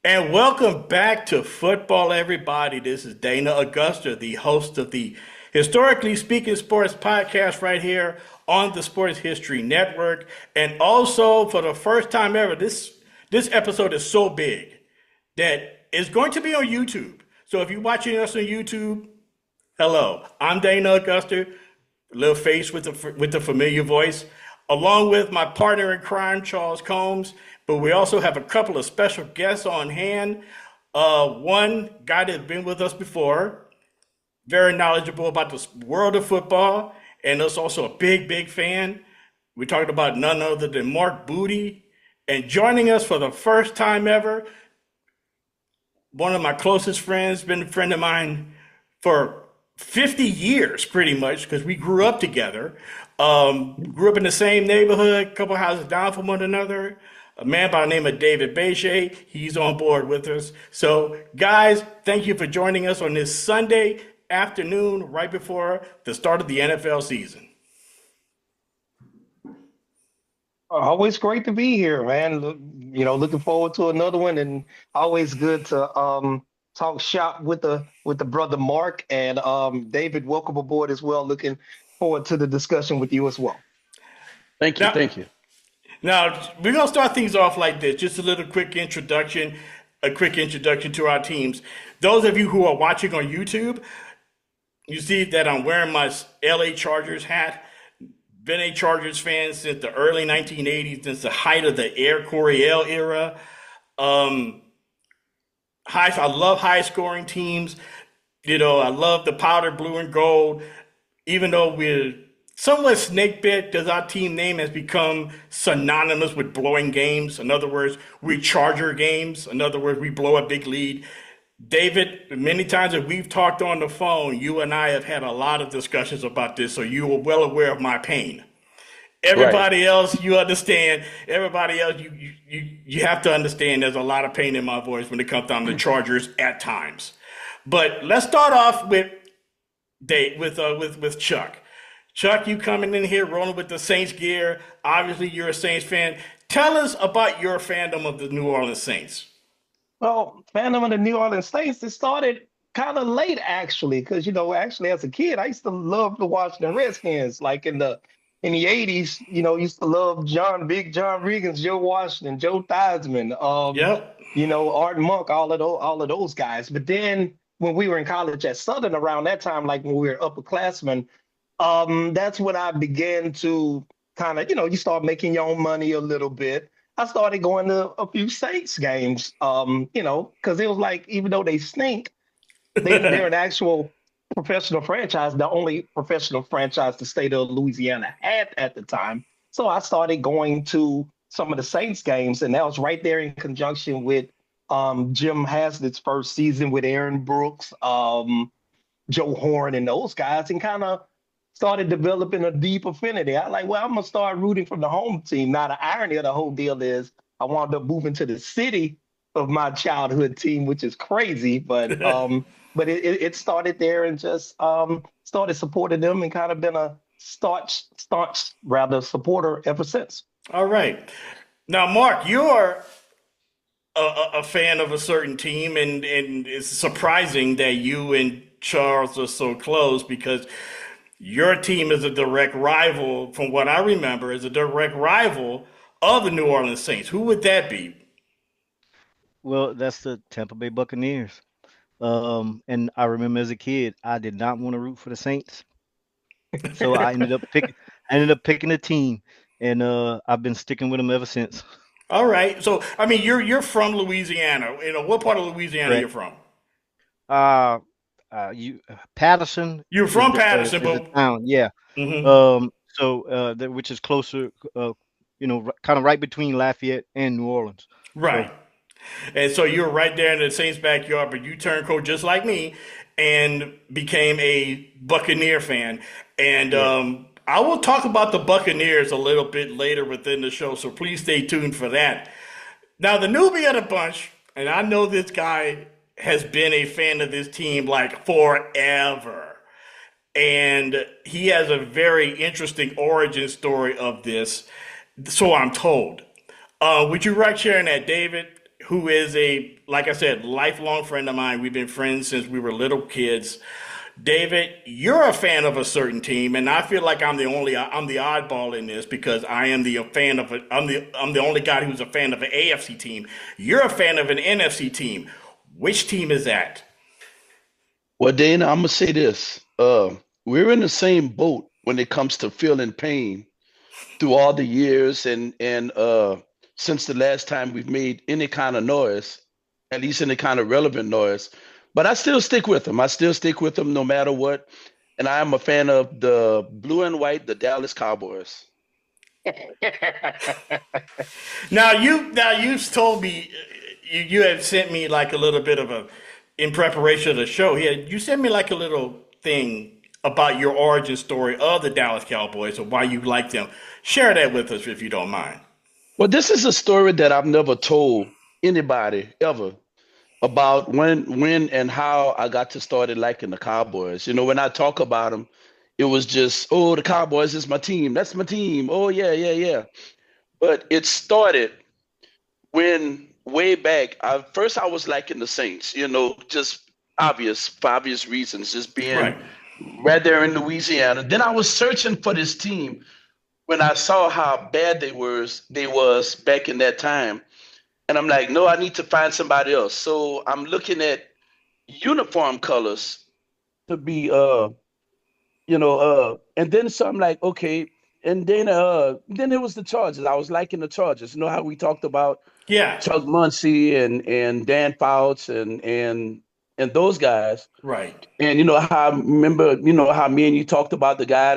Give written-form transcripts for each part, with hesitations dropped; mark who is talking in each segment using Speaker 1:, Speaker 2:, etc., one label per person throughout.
Speaker 1: And welcome back to football, everybody. This is Dana Augusta, the host of the Historically Speaking Sports podcast right here on the Sports History Network. And also, for the first time ever, this episode is so big that it's going to be on YouTube. So if you're watching us on YouTube, hello, I'm Dana Augusta, little face with the familiar voice, along with my partner in crime, Charles Combs. But we also have a couple of special guests on hand. One guy that's been with us before, very knowledgeable about the world of football, and is also a big fan. We're talking about none other than Mark Booty. And joining us for the first time ever, one of my closest friends, been a friend of mine for 50 years, pretty much, because we grew up together. Grew up in the same neighborhood, a couple houses down from one another. A man by the name of David Bechet, he's on board with us. So, guys, thank you for joining us on this Sunday afternoon, right before the start of the NFL season.
Speaker 2: Always great to be here, man. Looking forward to another one, and always good to talk shop with the brother Mark and David. Welcome aboard as well. Looking forward to the discussion with you as well.
Speaker 3: Thank you.
Speaker 1: Now,
Speaker 3: Thank you.
Speaker 1: now we're gonna start things off like this. Just a quick introduction to our teams. Those of you who are watching on YouTube, you see that I'm wearing my LA Chargers hat. Been a Chargers fan since the early 1980s, since the height of the Air Coryell era. Um, I love high scoring teams. I love the powder blue and gold. Even though we're somewhat snake bit, because our team name has become synonymous with blowing games. In other words, we Charger games. In other words, we blow a big lead. David, many times that we've talked on the phone, you and I have had a lot of discussions about this, so you are well aware of my pain.
Speaker 3: Right.
Speaker 1: Everybody else, you understand. Everybody else, you have to understand. There's a lot of pain in my voice when it comes down to Chargers at times. But let's start off with Dave, with Chuck. Chuck, you coming in here rolling with the Saints gear. Obviously, you're a Saints fan. Tell us about your fandom of the New Orleans Saints.
Speaker 2: Well, fandom of the New Orleans Saints, it started kind of late actually, because actually as a kid, I used to love the Washington Redskins. Like in the 80s, used to love Big John Riggins, Joe Washington, Joe Theismann,
Speaker 1: Yep.
Speaker 2: Art Monk, all of those guys. But then when we were in college at Southern around that time, like when we were upperclassmen, that's when I began to kind of, you start making your own money a little bit. I started going to a few Saints games, because it was like, even though they stink, they're an actual professional franchise, the only professional franchise the state of Louisiana had at the time. So I started going to some of the Saints games, and that was right there in conjunction with Jim Haslett's first season with Aaron Brooks, Joe Horn, and those guys, and kind of started developing a deep affinity. I like, well, I'm gonna start rooting for the home team. Now, the irony of the whole deal is I wound up moving to the city of my childhood team, which is crazy, but it started there and just started supporting them and kind of been a staunch rather supporter ever since.
Speaker 1: All right. Now, Mark, you're a fan of a certain team, and it's surprising that you and Charles are so close because your team is a direct rival, from what I remember, is a direct rival of the New Orleans Saints. Who would that be?
Speaker 4: Well, that's the Tampa Bay Buccaneers. And I remember as a kid, I did not want to root for the Saints, so I ended up picking a team, and I've been sticking with them ever since.
Speaker 1: All right. So, I mean, you're from Louisiana. What part of Louisiana you're
Speaker 4: Correct.
Speaker 1: from?
Speaker 4: Uh, you Patterson
Speaker 1: You're from Patterson,
Speaker 4: is a
Speaker 1: but
Speaker 4: town, yeah.
Speaker 1: mhm.
Speaker 4: Which is closer, kind of right between Lafayette and New Orleans. So
Speaker 1: Right. And so you're right there in the Saints' backyard, but you turned coach just like me and became a Buccaneer fan. And
Speaker 4: yeah.
Speaker 1: I will talk about the Buccaneers a little bit later within the show, so please stay tuned for that. Now, the newbie of the bunch, and I know this guy has been a fan of this team like forever. And he has a very interesting origin story of this, so I'm told. Would you like sharing that, David? who is like I said, lifelong friend of mine. We've been friends since we were little kids. David, you're a fan of a certain team, and I feel like I'm the oddball in this because I am I'm the only guy who's a fan of an AFC team. You're a fan of an NFC team. Which team is that?
Speaker 3: Well, Dana, I'm gonna say this. We're in the same boat when it comes to feeling pain through all the years and since the last time we've made any kind of noise, at least any kind of relevant noise. But I still stick with them. I still stick with them no matter what. And I am a fan of the blue and white, the Dallas Cowboys.
Speaker 1: You've told me you had sent me like a little bit of in preparation of the show. You sent me like a little thing about your origin story of the Dallas Cowboys and why you like them. Share that with us if you don't mind.
Speaker 3: Well, this is a story that I've never told anybody ever about when and how I got to started liking the Cowboys. You know, when I talk about them, it was just, oh, the Cowboys is my team. That's my team. Oh, yeah, yeah, yeah. But it started when way back, first I was liking the Saints, you know, just for obvious reasons, just being right there in Louisiana. Then I was searching for this team when I saw how bad they was back in that time. And I'm like, no, I need to find somebody else. So I'm looking at uniform colors to be, and then so I'm like, okay. And then it was the Chargers. I was liking the Chargers. You know how we talked about Chuck Muncie and Dan Fouts and those guys.
Speaker 1: Right.
Speaker 3: And you know how I remember, you know how me and you talked about the guy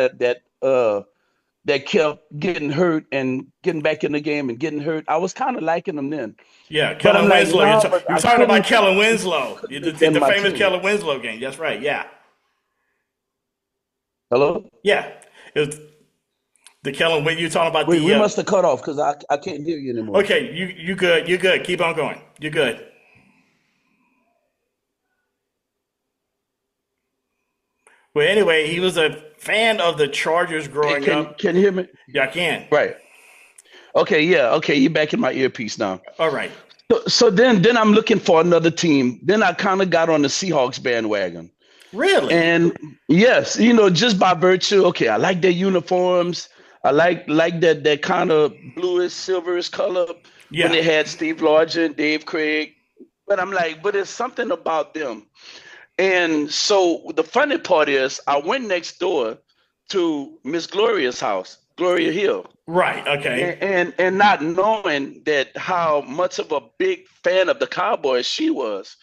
Speaker 3: that kept getting hurt and getting back in the game and getting hurt. I was kind of liking them then.
Speaker 1: Yeah, Kellen Winslow. You're talking about Kellen Winslow, the famous Kellen Winslow game. That's right. Yeah.
Speaker 3: Hello?
Speaker 1: Yeah. It was the Kellen. You're talking about
Speaker 3: we must have cut off because I can't hear you anymore.
Speaker 1: Okay, you good. You're good. Keep on going. You're good. Well, anyway, he was a fan of the Chargers growing up.
Speaker 3: Can you hear me?
Speaker 1: Yeah, I can.
Speaker 3: Right. Okay, yeah. Okay, you're back in my earpiece now.
Speaker 1: All right.
Speaker 3: So then I'm looking for another team. Then I kind of got on the Seahawks bandwagon.
Speaker 1: Really?
Speaker 3: And yes, you know, just by virtue, okay, I like their uniforms. I like that kind of bluish, silverish color when they had Steve Largent, Dave Craig. But I'm like, but there's something about them. And so the funny part is I went next door to Miss Gloria's house, Gloria Hill.
Speaker 1: Right, okay.
Speaker 3: And not knowing that how much of a big fan of the Cowboys she was.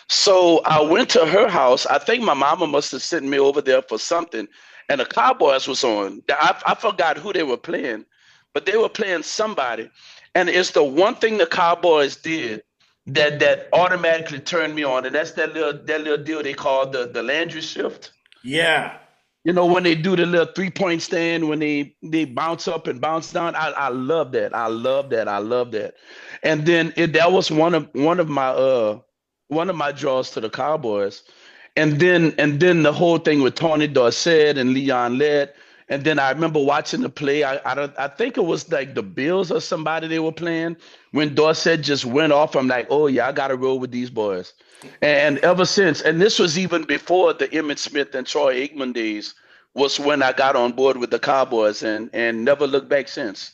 Speaker 3: So I went to her house. I think my mama must have sent me over there for something. And the Cowboys was on. I forgot who they were playing, but they were playing somebody. And it's the one thing the Cowboys did that automatically turned me on, and that's that little deal they call the Landry shift.
Speaker 1: Yeah.
Speaker 3: You know, when they do the little 3-point stand, when they bounce up and bounce down, I love that. I love that. And then that was one of my draws to the Cowboys. And then the whole thing with Tony Dorsett and Leon Lett. And then I remember watching the play. I think it was like the Bills or somebody they were playing when Dorsett just went off. I'm like, oh yeah, I got to roll with these boys. And ever since, and this was even before the Emmitt Smith and Troy Aikman days, was when I got on board with the Cowboys and never looked back since.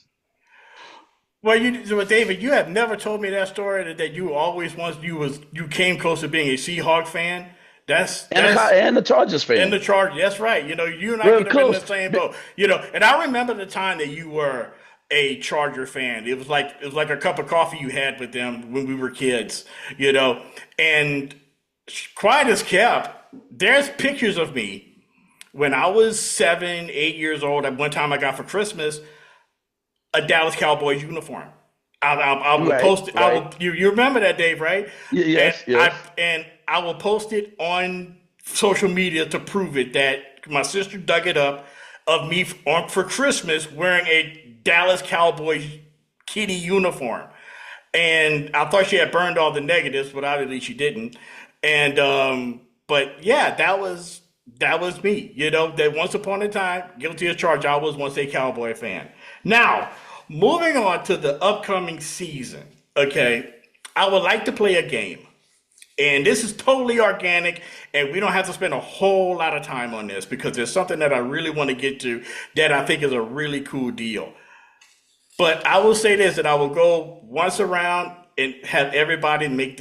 Speaker 1: Well, David, you have never told me that story that you always you came close to being a Seahawk fan. And
Speaker 3: the Chargers fan.
Speaker 1: And the Chargers, that's right. You know, you and I could have been in the same boat. You know, and I remember the time that you were a Charger fan. It was like a cup of coffee you had with them when we were kids. You know, and quiet as kept, there's pictures of me when I was 7, 8 years old. At one time, I got for Christmas a Dallas Cowboys uniform. I will post it. Right. You remember that, Dave, right?
Speaker 3: Yes.
Speaker 1: And I will post it on social media to prove it that my sister dug it up of me for Christmas wearing a Dallas Cowboys kitty uniform. And I thought she had burned all the negatives, but obviously she didn't. And but yeah, that was me. You know, that once upon a time, guilty as charged, I was once a Cowboy fan. Now, moving on to the upcoming season, okay, I would like to play a game. And this is totally organic, and we don't have to spend a whole lot of time on this because there's something that I really want to get to that I think is a really cool deal. But I will say this, that I will go once around and have everybody make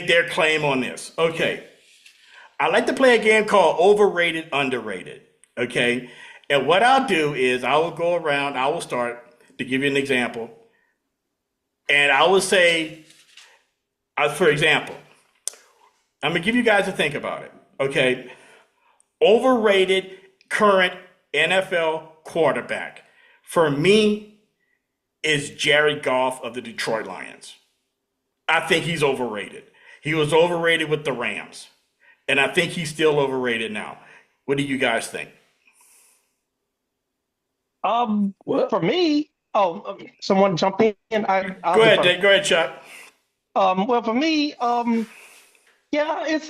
Speaker 1: their claim on this. Okay. I like to play a game called Overrated, Underrated. Okay. And what I'll do is I will go around, I will start to give you an example. And I will say, for example, I'm going to give you guys to think about it. Okay. Overrated current NFL quarterback for me is Jared Goff of the Detroit Lions. I think he's overrated. He was overrated with the Rams, and I think he's still overrated now. What do you guys think?
Speaker 3: Well,
Speaker 2: For me, someone jump in. I'll
Speaker 1: Go ahead,
Speaker 2: defer.
Speaker 1: Dave. Go ahead, Chuck.
Speaker 2: Well, for me, yeah, it's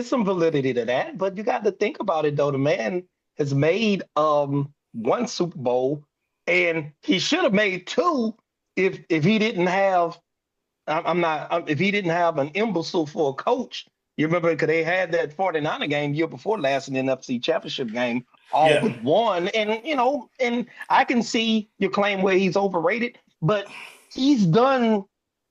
Speaker 2: some validity to that, but you got to think about it though. The man has made one Super Bowl, and he should have made two if he didn't have. I'm not. If he didn't have an imbecile for a coach, you remember because they had that 49er game year before last in the NFC Championship game, all
Speaker 1: Yeah.
Speaker 2: but one, and and I can see your claim where he's overrated, but he's done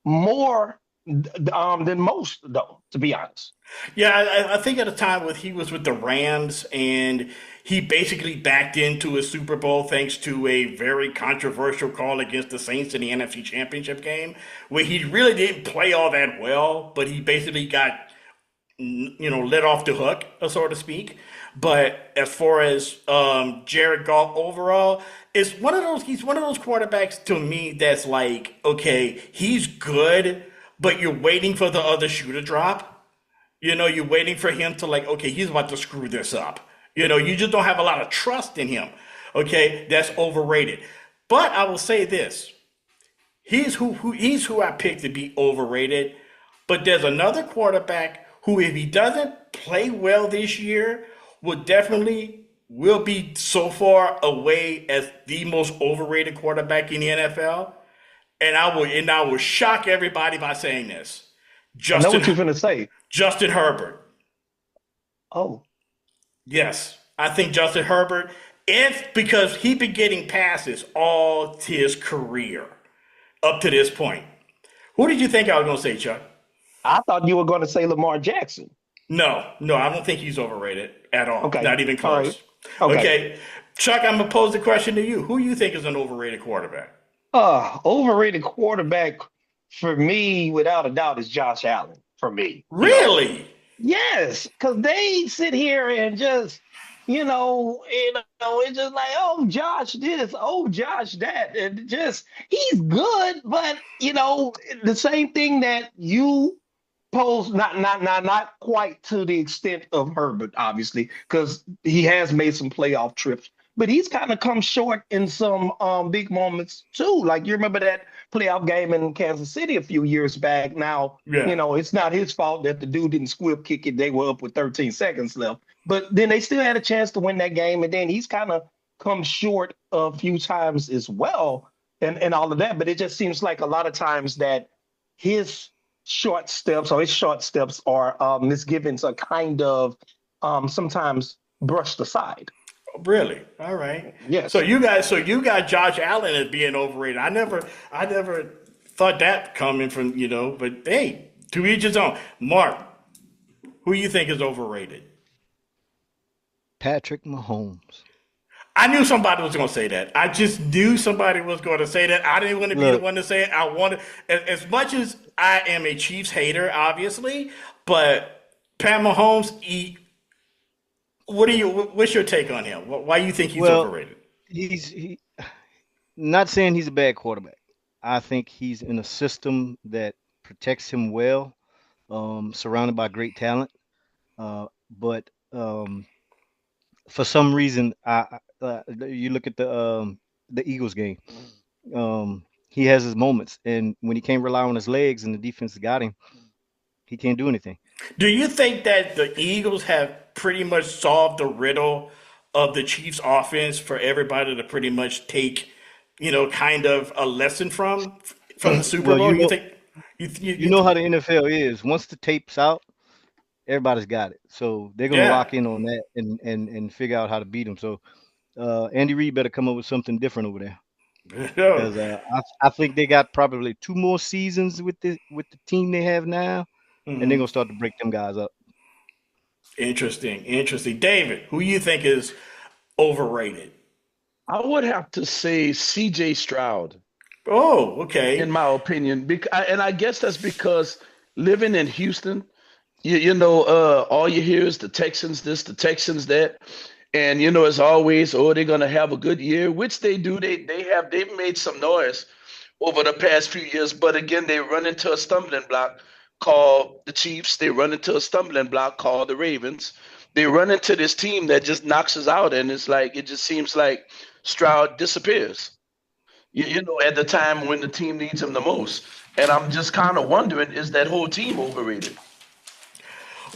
Speaker 2: more than most, though, to be honest.
Speaker 1: Yeah, I think at a time when he was with the Rams and he basically backed into a Super Bowl thanks to a very controversial call against the Saints in the NFC Championship game, where he really didn't play all that well, but he basically got let off the hook, so to speak. But as far as Jared Goff overall, it's one of those. He's one of those quarterbacks to me that's like, okay, he's good, but you're waiting for the other shoe to drop. You're waiting for him to like, okay, he's about to screw this up. You just don't have a lot of trust in him. Okay, that's overrated. But I will say this: he's who I picked to be overrated. But there's another quarterback who, if he doesn't play well this year, will be so far away as the most overrated quarterback in the NFL. And I will shock everybody by saying this:
Speaker 2: I know what you're gonna say.
Speaker 1: Justin Herbert.
Speaker 2: Oh,
Speaker 1: Yes, I think Justin Herbert, because he's been getting passes all his career up to this point. Who did you think I was going to say, Chuck?
Speaker 2: I thought you were going to say Lamar Jackson.
Speaker 1: No, I don't think he's overrated at all.
Speaker 2: Okay,
Speaker 1: Not even
Speaker 2: all
Speaker 1: close.
Speaker 2: right. Okay.
Speaker 1: Okay, Chuck, I'm going to pose the question to you. Who do you think is an overrated quarterback?
Speaker 2: Overrated quarterback for me, without a doubt, is Josh Allen. For me,
Speaker 1: Really?
Speaker 2: yes, because they sit here and just, it's just like, oh, Josh this, oh, Josh that, and just he's good, but the same thing that you pose, not quite to the extent of Herbert, obviously, because he has made some playoff trips, but he's kind of come short in some big moments too. Like you remember that playoff game in Kansas City a few years back. Now,
Speaker 1: Yeah.
Speaker 2: it's not his fault that the dude didn't squib kick it. They were up with 13 seconds left. But then they still had a chance to win that game. And then he's kind of come short a few times as well and all of that. But it just seems like a lot of times that his short steps or misgivings are kind of sometimes brushed aside.
Speaker 1: Really? All right.
Speaker 2: Yes.
Speaker 1: So you got Josh Allen as being overrated. I never thought that coming from, but hey, to each his own. Mark, who you think is overrated?
Speaker 4: Patrick Mahomes.
Speaker 1: I knew somebody was going to say that. I just knew somebody was going to say that. I didn't want to be the
Speaker 4: Look,
Speaker 1: one to say it. I wanted, as much as I am a Chiefs hater, obviously, but Pat Mahomes, what's your take on him? Why do you think he's
Speaker 4: well,
Speaker 1: overrated?
Speaker 4: he not saying he's a bad quarterback. I think he's in a system that protects him well, surrounded by great talent. But for some reason, you look at the Eagles game. He has his moments, and when he can't rely on his legs and the defense got him, he can't do anything.
Speaker 1: Do you think that the Eagles have pretty much solved the riddle of the Chiefs offense for everybody to pretty much take, kind of a lesson from from the Super
Speaker 4: Well,
Speaker 1: Bowl? You think
Speaker 4: you know how the NFL is. Once the tape's out, everybody's got it. So they're gonna
Speaker 1: yeah.
Speaker 4: lock in on that and figure out how to beat them. So Andy Reid better come up with something different over there
Speaker 1: Oh,
Speaker 4: because I think they got probably 2 more seasons with the team they have now, and they're
Speaker 1: mhm.
Speaker 4: gonna start to break them guys up.
Speaker 1: Interesting, interesting. David, who you think is overrated?
Speaker 3: I would have to say CJ Stroud,
Speaker 1: Oh,
Speaker 3: in
Speaker 1: okay.
Speaker 3: my opinion, and I guess that's because living in Houston, all you hear is the Texans this, the Texans that, and it's always, oh, they're gonna have a good year, which they do. They've made some noise over the past few years, but again, they run into a stumbling block called the Chiefs. They run into a stumbling block called the Ravens. They run into this team that just knocks us out, and it's like it just seems like Stroud disappears. At the time when the team needs him the most. And I'm just kind of wondering, is that whole team overrated?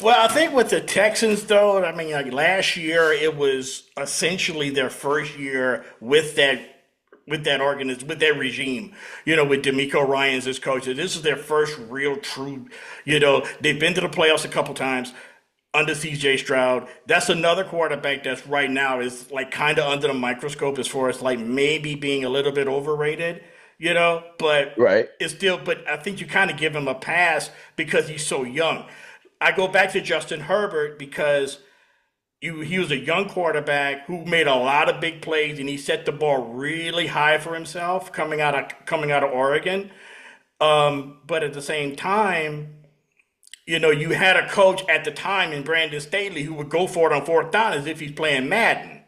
Speaker 1: Well, I think with the Texans, though, I mean, like last year, it was essentially their first year with that organism, with that regime. With D'Amico Ryans as coach, this is their first real, true. They've been to the playoffs a couple times under CJ Stroud. That's another quarterback that's right now is like kind of under the microscope as far as like maybe being a little bit overrated. But
Speaker 3: Right.
Speaker 1: it's still. But I think you kind of give him a pass because he's so young. I go back to Justin Herbert because he was a young quarterback who made a lot of big plays and he set the bar really high for himself coming out of Oregon. But at the same time, you had a coach at the time in Brandon Staley who would go for it on fourth down as if he's playing Madden,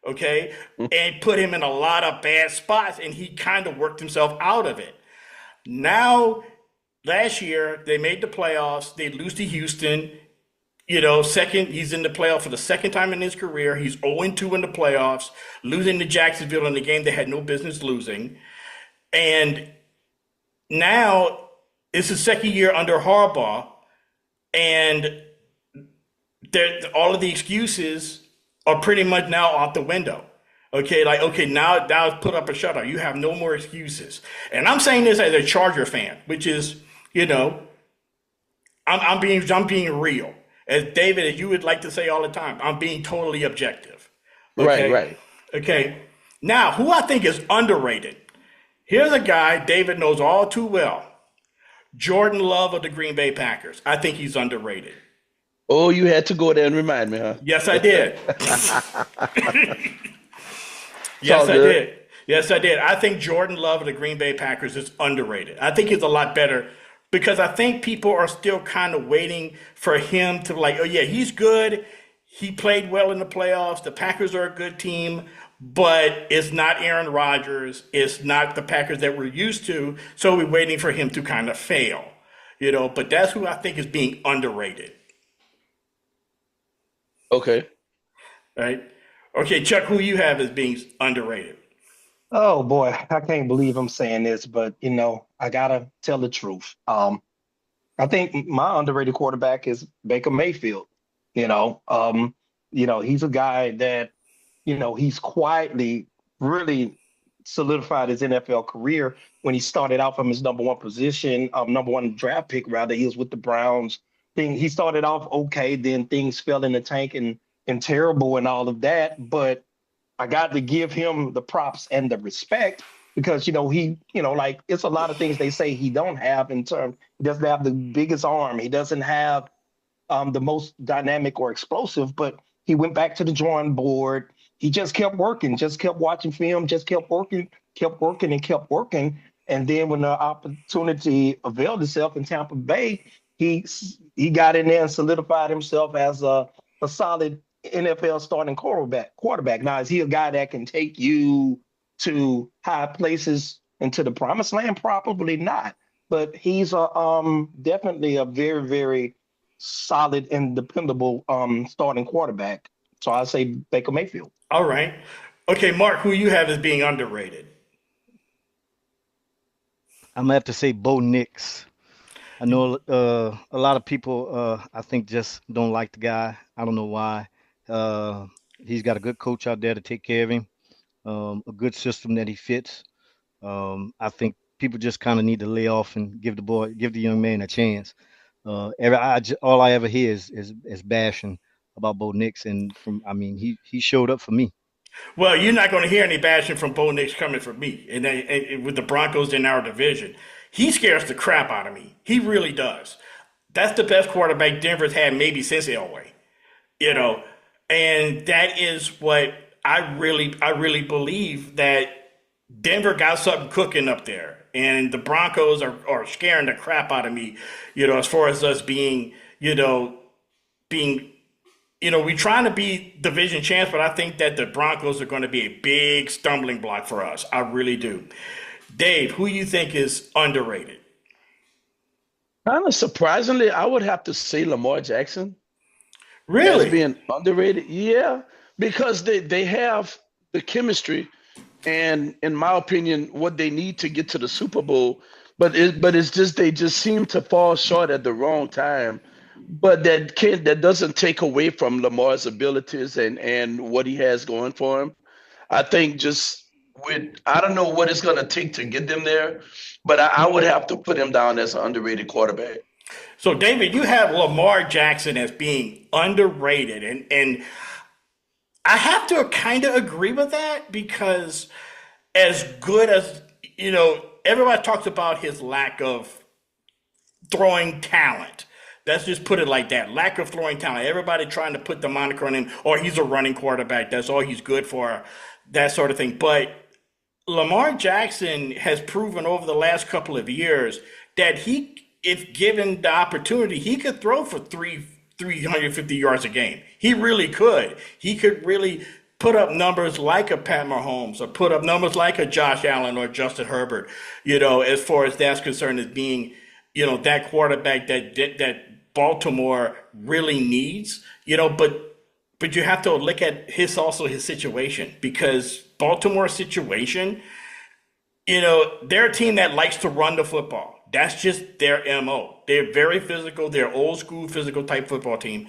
Speaker 1: okay, and put him in a lot of bad spots, and he kind of worked himself out of it. Now, last year they made the playoffs. They lose to Houston. Second, he's in the playoff for the second time in his career. He's 0-2 in the playoffs, losing to Jacksonville in the game they had no business losing. And now it's his second year under Harbaugh, and all of the excuses are pretty much now out the window. Okay, like okay, now put up a shutout. You have no more excuses. And I'm saying this as a Charger fan, which is, I'm being real. As David, as you would like to say all the time, I'm being totally objective.
Speaker 3: Right,
Speaker 1: Okay,
Speaker 3: right.
Speaker 1: okay. Now, who I think is underrated? Here's a guy David knows all too well. Jordan Love of the Green Bay Packers. I think he's underrated.
Speaker 3: Oh, you had to go there and remind me, huh?
Speaker 1: Yes, I did.
Speaker 3: It's all
Speaker 1: Yes, I
Speaker 3: good.
Speaker 1: did. Yes, I did. I think Jordan Love of the Green Bay Packers is underrated. I think he's a lot better because I think people are still kind of waiting for him to like, oh yeah, he's good. He played well in the playoffs. The Packers are a good team, but it's not Aaron Rodgers. It's not the Packers that we're used to. So we're waiting for him to kind of fail. But that's who I think is being underrated.
Speaker 3: Okay.
Speaker 1: Right? Okay, Chuck, who you have as being underrated?
Speaker 2: Oh boy, I can't believe I'm saying this, but I gotta tell the truth. I think my underrated quarterback is Baker Mayfield. You know, um, he's a guy that, he's quietly really solidified his NFL career when he started out from his number one position, number one draft pick, rather. He was with the Browns. He started off okay, then things fell in the tank and terrible and all of that. But I got to give him the props and the respect because like it's a lot of things they say he don't have in terms. He doesn't have the biggest arm. He doesn't have the most dynamic or explosive, but he went back to the drawing board. He just kept working, just kept watching film, just kept working and kept working. And then when the opportunity availed itself in Tampa Bay, he he got in there and solidified himself as a solid NFL starting quarterback. Now, is he a guy that can take you to high places into the promised land? Probably not. But he's definitely a very, very solid and dependable starting quarterback. So I say Baker Mayfield.
Speaker 1: All right. Okay, Mark, who you have as being underrated?
Speaker 4: I'm gonna have to say Bo Nix. I know a lot of people I think just don't like the guy. I don't know why. Uh, he's got a good coach out there to take care of him. A good system that he fits. I think people just kind of need to lay off and give the young man a chance. All I ever hear is bashing about Bo Nix, and I mean, he showed up for me.
Speaker 1: Well, you're not going to hear any bashing from Bo Nix coming from me, and with the Broncos in our division, he scares the crap out of me. He really does. That's the best quarterback Denver's had maybe since Elway, you know, and that is what I really believe that Denver got something cooking up there, and the Broncos are scaring the crap out of me, as far as us being, being we're trying to be division champs, but I think that the Broncos are going to be a big stumbling block for us. I really do. Dave, who you think is underrated?
Speaker 3: Kind of surprisingly, I would have to say Lamar Jackson as
Speaker 1: Really?
Speaker 3: being underrated. Yeah, because they have the chemistry and, in my opinion, what they need to get to the Super Bowl. But it's just they just seem to fall short at the wrong time. But that doesn't take away from Lamar's abilities and what he has going for him. I think just with I don't know what it's gonna take to get them there, but I would have to put him down as an underrated quarterback.
Speaker 1: So, David, you have Lamar Jackson as being underrated, and I have to kind of agree with that because as good as everybody talks about his lack of throwing talent. Let's just put it like that. Lack of throwing talent. Everybody trying to put the moniker on him, or he's a running quarterback. That's all he's good for, that sort of thing. But Lamar Jackson has proven over the last couple of years that if given the opportunity, he could throw for 350 yards a game. He really could. He could really put up numbers like a Pat Mahomes or put up numbers like a Josh Allen or Justin Herbert, as far as that's concerned, as being, that quarterback that Baltimore really needs, but you have to look at his situation, because Baltimore's situation, they're a team that likes to run the football. That's just their MO. They're very physical. They're old school physical type football team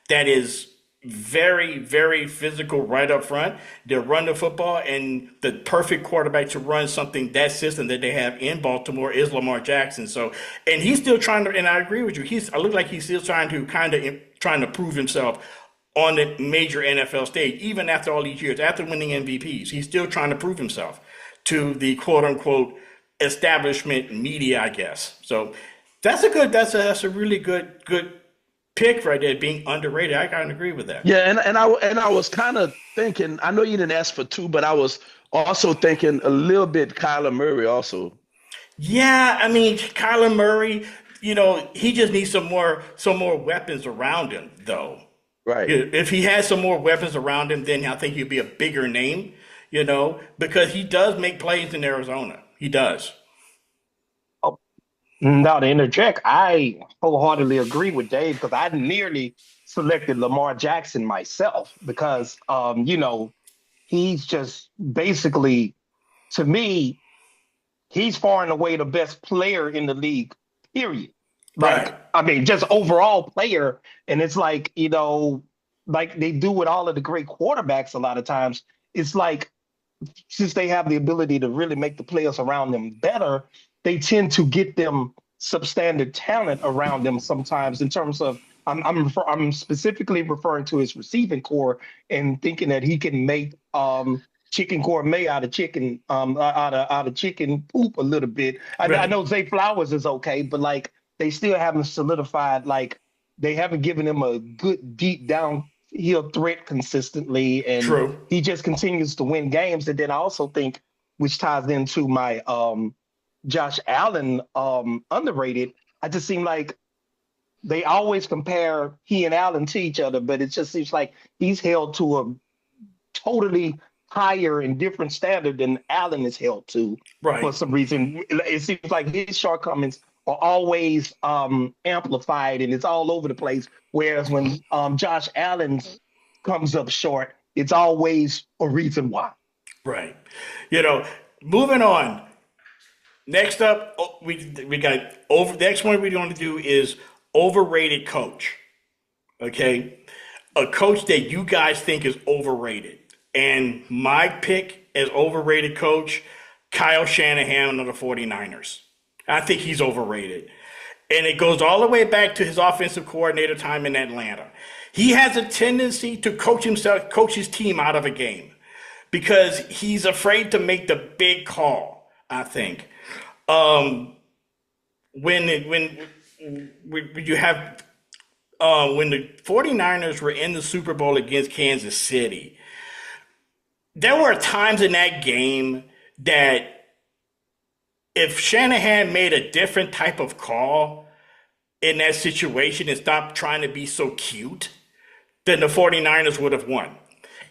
Speaker 1: that is very, very physical right up front. They run the football, and the perfect quarterback to run that system that they have in Baltimore is Lamar Jackson. So, and he's still trying to, and I agree with you. I look like he's still trying to prove himself on the major NFL stage, even after all these years, after winning MVPs. He's still trying to prove himself to the quote unquote establishment media, I guess. So that's a really good pick right there, being underrated. I kind of agree with that.
Speaker 3: Yeah, and I was kind of thinking. I know you didn't ask for two, but I was also thinking a little bit Kyler Murray also.
Speaker 1: Yeah, I mean Kyler Murray, he just needs some more weapons around him, though.
Speaker 3: Right.
Speaker 1: If he has some more weapons around him, then I think he'll be a bigger name, because he does make plays in Arizona. He does.
Speaker 2: Oh, now to interject, I wholeheartedly agree with Dave because I nearly selected Lamar Jackson myself because, he's just basically, to me, he's far and away the best player in the league, period.
Speaker 1: Right.
Speaker 2: I mean, just overall player. And it's like, like they do with all of the great quarterbacks a lot of times. It's like, since they have the ability to really make the players around them better, they tend to get them substandard talent around them sometimes in terms of, I'm specifically referring to his receiving core and thinking that he can make chicken gourmet out of chicken out of chicken poop a little bit. I know Zay Flowers is okay, but like they still haven't solidified, like they haven't given him a good deep downhill threat consistently, and
Speaker 1: True.
Speaker 2: he just continues to win games. And then I also think, which ties into my Josh Allen underrated, I just seem like they always compare he and Allen to each other, but it just seems like he's held to a totally higher and different standard than Allen is held to.
Speaker 1: Right.
Speaker 2: For some reason. It seems like his shortcomings are always amplified and it's all over the place. Whereas when Josh Allen comes up short, it's always a reason why.
Speaker 1: Right. Moving on. Next up, we got over. The next one we're going to do is overrated coach. Okay, a coach that you guys think is overrated, and my pick as overrated coach Kyle Shanahan of the 49ers. I think he's overrated. And it goes all the way back to his offensive coordinator time in Atlanta. He has a tendency to coach his team out of a game because he's afraid to make the big call, I think. When you have when the 49ers were in the Super Bowl against Kansas City, there were times in that game that if Shanahan made a different type of call in that situation and stopped trying to be so cute, then the 49ers would have won.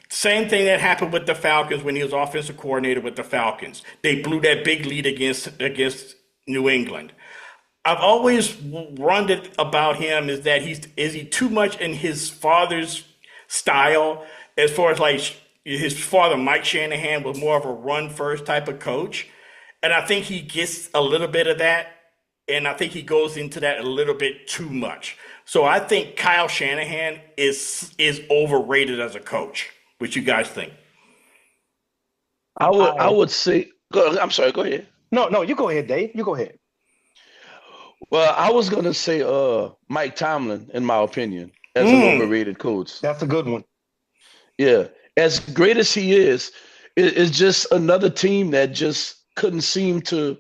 Speaker 1: Same thing that happened with the Falcons when he was offensive coordinator with the Falcons. They blew that big lead against New England. I've always wondered about him is that is he too much in his father's style as far as like his father, Mike Shanahan, was more of a run first type of coach. And I think he gets a little bit of that. And I think he goes into that a little bit too much. So I think Kyle Shanahan is overrated as a coach. What you guys think?
Speaker 3: I would say, I'm sorry, go ahead.
Speaker 2: No, you go ahead, Dave. You go ahead.
Speaker 3: Well, I was gonna say Mike Tomlin, in my opinion, as an overrated coach.
Speaker 2: That's a good one.
Speaker 3: Yeah. As great as he is, it's just another team that just couldn't seem to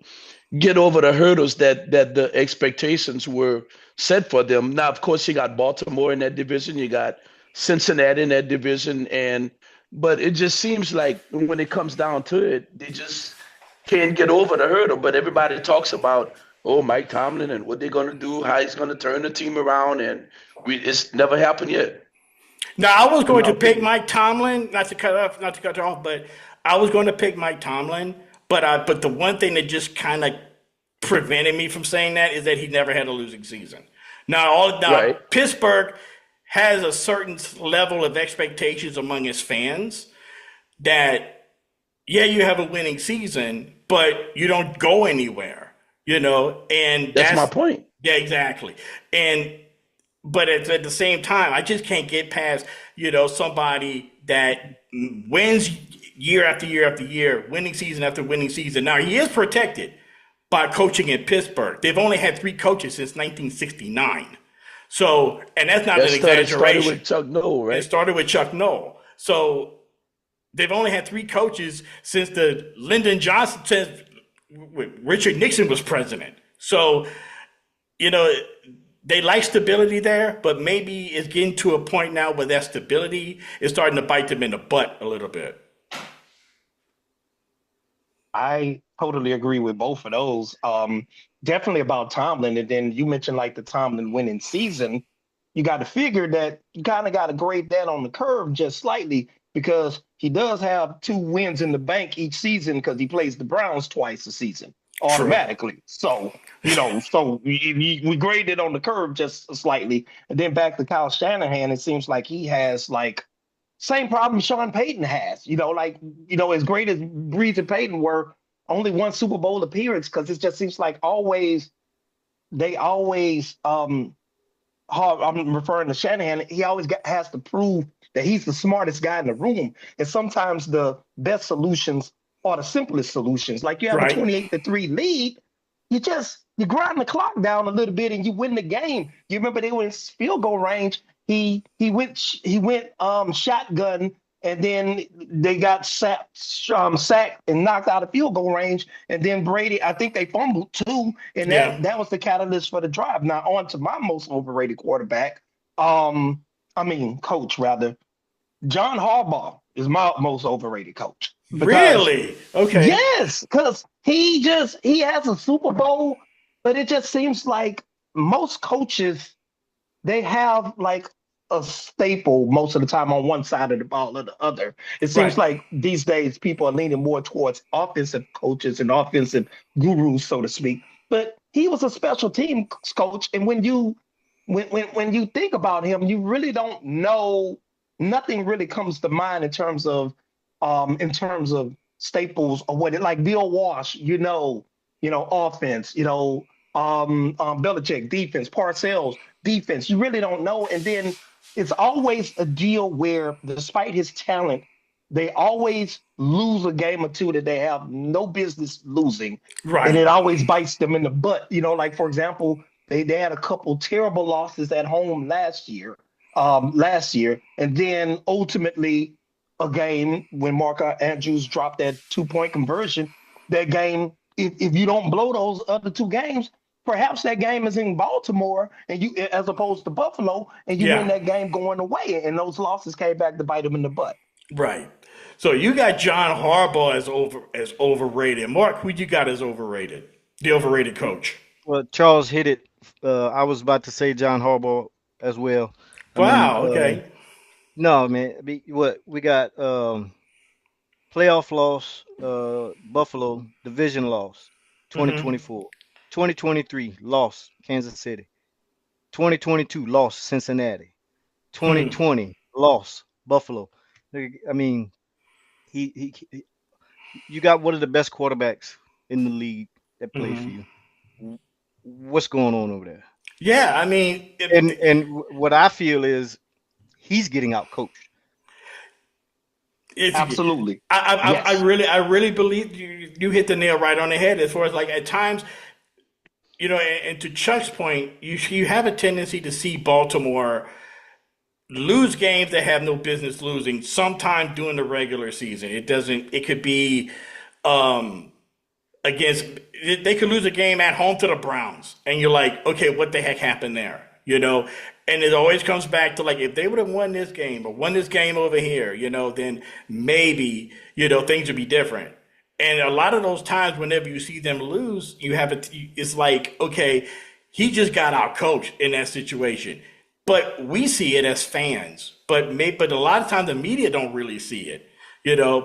Speaker 3: get over the hurdles that the expectations were set for them. Now, of course, you got Baltimore in that division, you got Cincinnati in that division, but it just seems like when it comes down to it, they just can't get over the hurdle. But everybody talks about, Mike Tomlin and what they're going to do, how he's going to turn the team around, and it's never happened yet.
Speaker 1: Now, I was going to pick Mike Tomlin, not to cut you off, but I was going to pick Mike Tomlin. But the one thing that just kind of prevented me from saying that is that he never had a losing season. Now, right. Pittsburgh has a certain level of expectations among its fans that, yeah, you have a winning season, but you don't go anywhere. And
Speaker 3: that's my point.
Speaker 1: Yeah, exactly. But at the same time, I just can't get past, somebody that wins year after year after year, winning season after winning season. Now, he is protected by coaching in Pittsburgh. They've only had 3 coaches since 1969. So, and that's not an exaggeration.
Speaker 3: It started with Chuck Noll, right?
Speaker 1: It started with Chuck Noll. So they've only had 3 coaches since the Lyndon Johnson, since Richard Nixon was president. So, they like stability there, but maybe it's getting to a point now where that stability is starting to bite them in the butt a little bit.
Speaker 2: I totally agree with both of those. Definitely about Tomlin. And then you mentioned like the Tomlin winning season. You got to figure that you kind of got to grade that on the curve just slightly because he does have 2 wins in the bank each season because he plays the Browns twice a season automatically. True. So, we grade it on the curve just slightly. And then back to Kyle Shanahan, it seems like he has like same problem Sean Payton has, as great as Breeze and Payton were, only 1 Super Bowl appearance because it just seems like I'm referring to Shanahan, he always has to prove that he's the smartest guy in the room. And sometimes the best solutions are the simplest solutions. Like you have a 28-3 lead, you grind the clock down a little bit and you win the game. You remember they were in field goal range. He went shotgun, and then they got sacked and knocked out of field goal range. And then Brady, I think they fumbled too, and that was the catalyst for the drive. Now on to my most overrated quarterback. Coach rather. John Harbaugh is my most overrated coach.
Speaker 1: Really? Okay.
Speaker 2: Yes, because he has a Super Bowl, but it just seems like most coaches, they have like a staple most of the time on one side of the ball or the other. It seems like these days people are leaning more towards offensive coaches and offensive gurus, so to speak. But he was a special teams coach, and when you think about him, you really don't know. Nothing really comes to mind in terms of staples or what it like. Bill Walsh, offense. Belichick defense, Parcells defense. You really don't know, and then it's always a deal where, despite his talent, they always lose a game or two that they have no business losing, and
Speaker 1: Right.
Speaker 2: it always bites them in the butt. Like for example, they had a couple terrible losses at home last year, and then ultimately a game when Mark Andrews dropped that 2-point conversion. That game, if you don't blow those other two games, perhaps that game is in Baltimore and you as opposed to Buffalo, and you win
Speaker 1: Yeah.
Speaker 2: that game going away, and those losses came back to bite them in the butt.
Speaker 1: Right. So you got John Harbaugh as overrated. Mark, who you got as overrated? The overrated coach.
Speaker 4: Well, Charles hit it. I was about to say John Harbaugh as well. I mean,
Speaker 1: Wow. Okay.
Speaker 4: no, man. What we got? Playoff loss, Buffalo, division loss,
Speaker 1: Hmm.
Speaker 4: 2024. 2023, loss, Kansas City. 2022, loss, Cincinnati.
Speaker 1: Hmm.
Speaker 4: 2020, loss, Buffalo. I mean, you got one of the best quarterbacks in the league that played for
Speaker 1: Hmm.
Speaker 4: you. What's going on over there?
Speaker 1: Yeah. I mean,
Speaker 4: What I feel is he's getting out coached.
Speaker 1: it's.
Speaker 2: Absolutely.
Speaker 1: I
Speaker 2: Yes.
Speaker 1: really believe you hit the nail right on the head. As far as like at times, and to Chuck's point, you have a tendency to see Baltimore lose games they have no business losing sometime during the regular season. It doesn't. It could be um, against. They could lose a game at home to the Browns, and you're like, okay, what the heck happened there? And it always comes back to like if they would have won this game or won this game over here, then maybe things would be different. And a lot of those times, whenever you see them lose, you have it. It's like, okay, he just got out coached in that situation. But we see it as fans. But a lot of times the media don't really see it.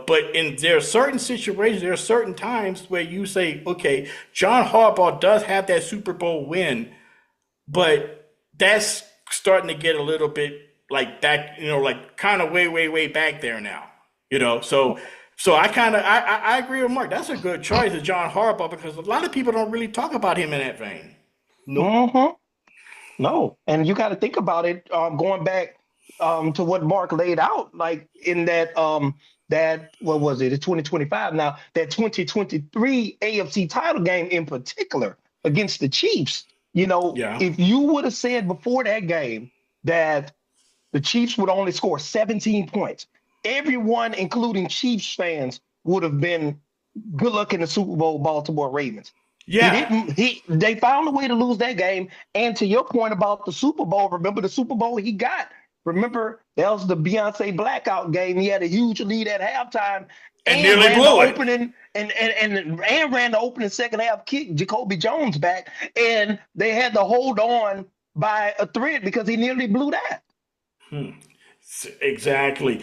Speaker 1: But there are certain situations, there are certain times where you say, okay, John Harbaugh does have that Super Bowl win, but that's starting to get a little bit like back, like kind of way, way, way back there now. So I agree with Mark. That's a good choice of John Harbaugh because a lot of people don't really talk about him in that vein.
Speaker 4: Nope.
Speaker 2: Hmm. No, and you got to think about it. Going back to what Mark laid out, like in that what was it? It's 2025 now. That 2023 AFC title game in particular against the Chiefs.
Speaker 1: Yeah.
Speaker 2: If you would have said before that game that the Chiefs would only score 17 points, everyone, including Chiefs fans, would have been good luck in the Super Bowl, Baltimore Ravens. He
Speaker 1: Yeah.
Speaker 2: didn't. They found a way to lose that game. And to your point about the Super Bowl, remember the Super Bowl he got? Remember that was the Beyonce blackout game. He had a huge lead at halftime
Speaker 1: And
Speaker 2: and
Speaker 1: nearly
Speaker 2: ran the
Speaker 1: blew it.
Speaker 2: opening and ran the opening second half kick Jacoby Jones back, and they had to hold on by a thread because he nearly blew that.
Speaker 1: Exactly.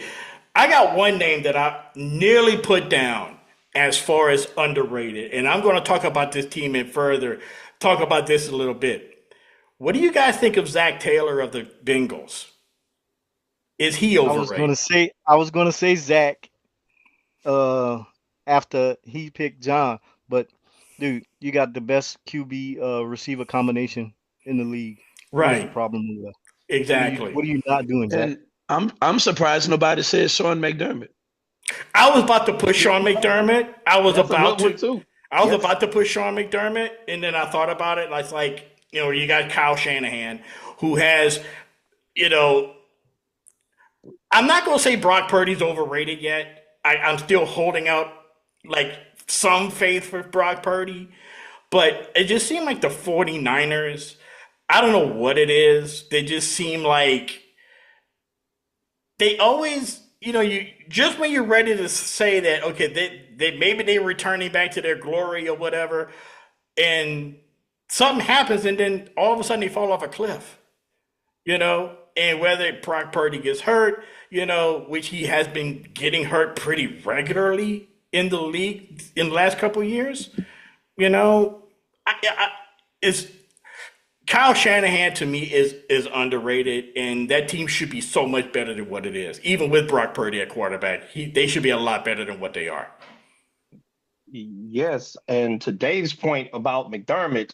Speaker 1: I got one name that I nearly put down as far as underrated, and I'm going to talk about this team and further talk about this a little bit. What do you guys think of Zach Taylor of the Bengals? Is he overrated?
Speaker 4: I was gonna say Zach uh after he picked John, but dude, you got the best QB receiver combination in the league. What's the
Speaker 1: Right.
Speaker 4: problem there?
Speaker 1: Exactly.
Speaker 4: What are you not doing, Zach?
Speaker 3: And I'm surprised nobody said Sean McDermott.
Speaker 1: I was about to push Sean McDermott.
Speaker 2: That's a good one too.
Speaker 1: I was
Speaker 2: Yes.
Speaker 1: about to push Sean McDermott, and then I thought about it. Like you got Kyle Shanahan, who has, you know, I'm not going to say Brock Purdy's overrated yet. I'm still holding out like some faith for Brock Purdy, but it just seemed like the 49ers, I don't know what it is. They just seem like they always, you just when you're ready to say that, okay, they maybe they're returning back to their glory or whatever, and something happens, and then all of a sudden they fall off a cliff. And whether Brock Purdy gets hurt, which he has been getting hurt pretty regularly in the league in the last couple of years, you know, I, it's Kyle Shanahan to me is underrated, and that team should be so much better than what it is. Even with Brock Purdy at quarterback, they should be a lot better than what they are.
Speaker 2: Yes. And to Dave's point about McDermott,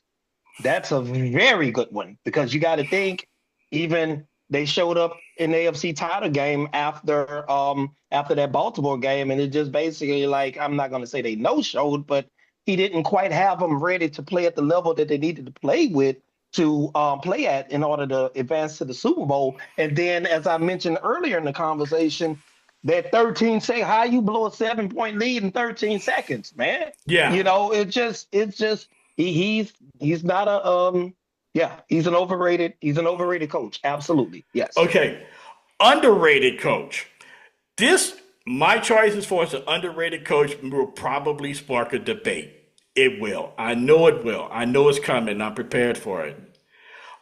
Speaker 2: that's a very good one because you got to think even they showed up in the AFC title game after that Baltimore game, and it just basically like I'm not going to say they no showed, but he didn't quite have them ready to play at the level that they needed to play with to play at in order to advance to the Super Bowl. And then, as I mentioned earlier in the conversation, that 13 say how you blow a 7-point lead in 13 seconds, man.
Speaker 1: Yeah.
Speaker 2: It's just he's not a yeah, he's an overrated coach. Absolutely. Yes.
Speaker 1: Okay. Underrated coach. My choices for as an underrated coach will probably spark a debate. It will. I know it will. I know it's coming. I'm prepared for it.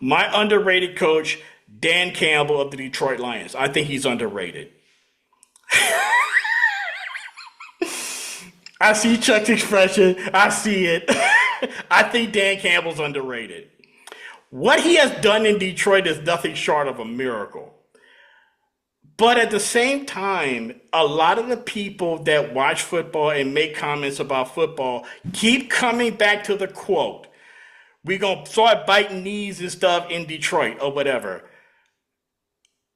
Speaker 1: My underrated coach, Dan Campbell of the Detroit Lions. I think he's underrated. I see Chuck's expression. I see it. I think Dan Campbell's underrated. What he has done in Detroit is nothing short of a miracle. But at the same time, a lot of the people that watch football and make comments about football keep coming back to the quote, we're going to start biting knees and stuff in Detroit or whatever.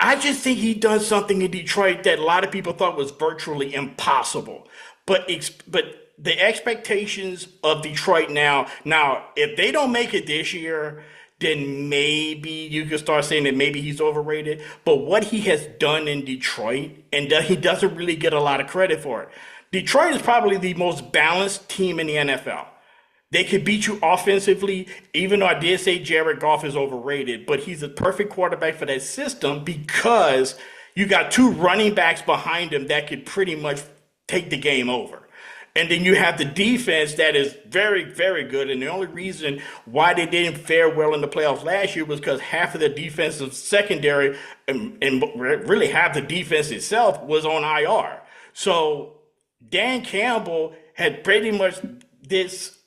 Speaker 1: I just think he done something in Detroit that a lot of people thought was virtually impossible. But the expectations of Detroit now, if they don't make it this year, then maybe you can start saying that maybe he's overrated. But what he has done in Detroit, and he doesn't really get a lot of credit for it. Detroit is probably the most balanced team in the NFL. They could beat you offensively, even though I did say Jared Goff is overrated, but he's a perfect quarterback for that system because you got two running backs behind him that could pretty much take the game over. And then you have the defense that is very, very good. And the only reason why they didn't fare well in the playoffs last year was because half of the defensive secondary and really half the defense itself was on IR. So Dan Campbell had pretty much this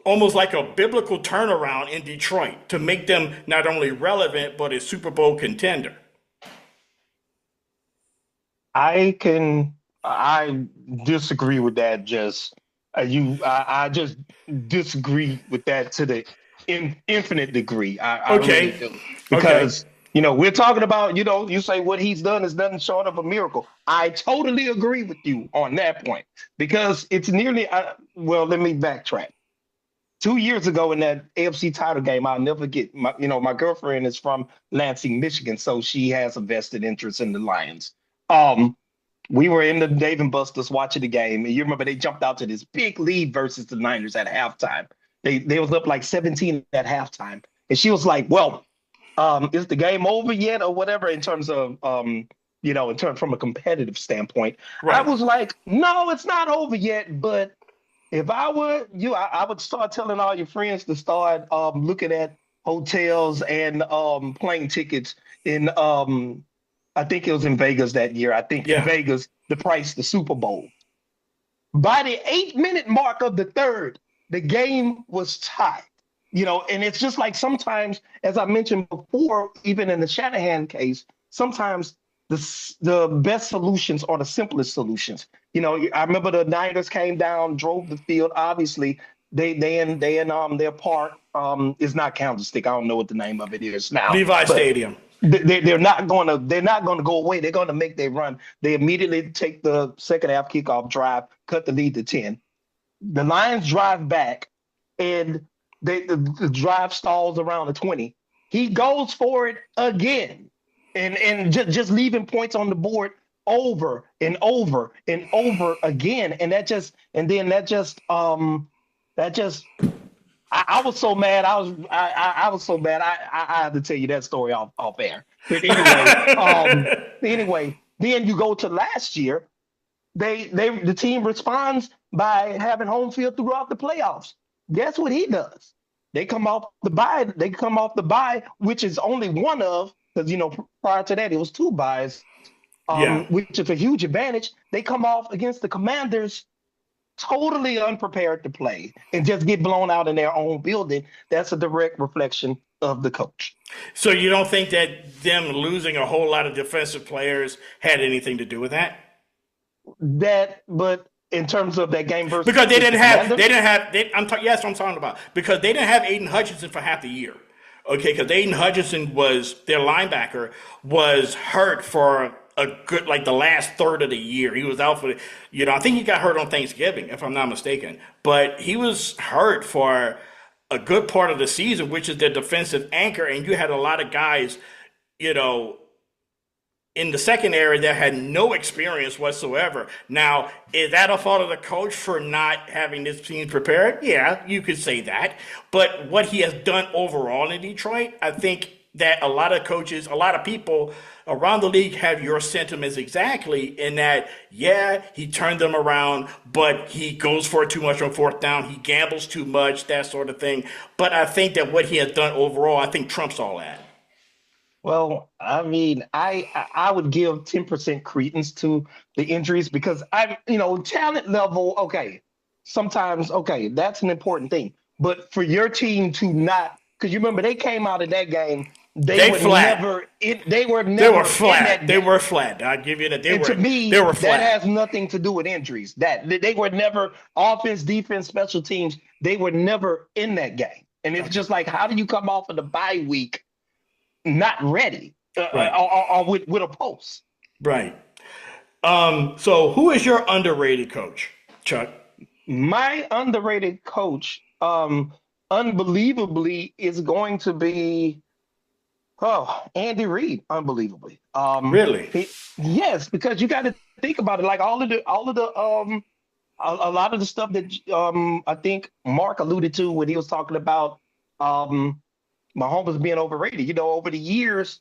Speaker 1: almost like a biblical turnaround in Detroit to make them not only relevant, but a Super Bowl contender.
Speaker 2: I disagree with that. I just disagree with that to the infinite degree. I
Speaker 1: Okay.
Speaker 2: really do. Because, we're talking about, you say what he's done is nothing short of a miracle. I totally agree with you on that point because it's nearly, let me backtrack. 2 years ago in that AFC title game, I'll never get my girlfriend is from Lansing, Michigan, so she has a vested interest in the Lions. We were in the Dave and Buster's watching the game, and you remember they jumped out to this big lead versus the Niners at halftime. They was up like 17 at halftime, and she was like, "Well, is the game over yet, or whatever?" In terms of from a competitive standpoint,
Speaker 1: Right.
Speaker 2: I was like, "No, it's not over yet." But if I were you, I would start telling all your friends to start looking at hotels and plane tickets in I think it was in Vegas that year. I think in Vegas, the Super Bowl. By the 8-minute mark of the third, the game was tied. And it's just like sometimes, as I mentioned before, even in the Shanahan case, sometimes the best solutions are the simplest solutions. I remember the Niners came down, drove the field. Obviously, they in their park is not Candlestick. I don't know what the name of it is now.
Speaker 1: Levi Stadium.
Speaker 2: They're not going to go away. They're going to make their run. They immediately take the second half kickoff drive, cut the lead to 10. The Lions drive back, and the drive stalls around the 20. He goes for it again, and just leaving points on the board over and over and over again. And that just I was so mad. I was so mad. I have to tell you that story off air. But anyway, then you go to last year. The team responds by having home field throughout the playoffs. Guess what he does? They come off the bye. Which is only one of, because prior to that it was 2 byes, which is a huge advantage. They come off against the Commanders totally unprepared to play and just get blown out in their own building. That's a direct reflection of the coach.
Speaker 1: So you don't think that them losing a whole lot of defensive players had anything to do with that?
Speaker 2: But in terms of that game versus
Speaker 1: because that's what I'm talking about. Because they didn't have Aiden Hutchinson for half the year. Okay, because Aiden Hutchinson was their linebacker was hurt for a good like the last third of the year. He was out for I think he got hurt on Thanksgiving, if I'm not mistaken. But he was hurt for a good part of the season, which is their defensive anchor, and you had a lot of guys, you know, in the secondary that had no experience whatsoever. Now, is that a fault of the coach for not having this team prepared? Yeah, you could say that. But what he has done overall in Detroit, I think that a lot of coaches, a lot of people around the league have your sentiments exactly in that, yeah, he turned them around, but he goes for it too much on fourth down. He gambles too much, that sort of thing. But I think that what he has done overall, I think trumps all that.
Speaker 2: Well, I mean, I would give 10% credence to the injuries because talent level, okay, sometimes, okay, that's an important thing. But for your team to not, because you remember they came out of that game,
Speaker 1: They flat.
Speaker 2: they were
Speaker 1: They were
Speaker 2: never in
Speaker 1: flat.
Speaker 2: that
Speaker 1: They
Speaker 2: game.
Speaker 1: were flat. I'll give you that.
Speaker 2: And to
Speaker 1: They
Speaker 2: me,
Speaker 1: were
Speaker 2: that
Speaker 1: flat.
Speaker 2: has nothing to do with injuries. That they were never offense, defense, special teams. They were never in that game. And it's just like, how do you come off of the bye week not ready
Speaker 1: Right.
Speaker 2: or with a pulse?
Speaker 1: Right. So who is your underrated coach, Chuck?
Speaker 2: My underrated coach, unbelievably, is going to be Andy Reid. Unbelievably,
Speaker 1: Really?
Speaker 2: yes, because you got to think about it. Like all of the a lot of the stuff that I think Mark alluded to when he was talking about Mahomes being overrated. Over the years,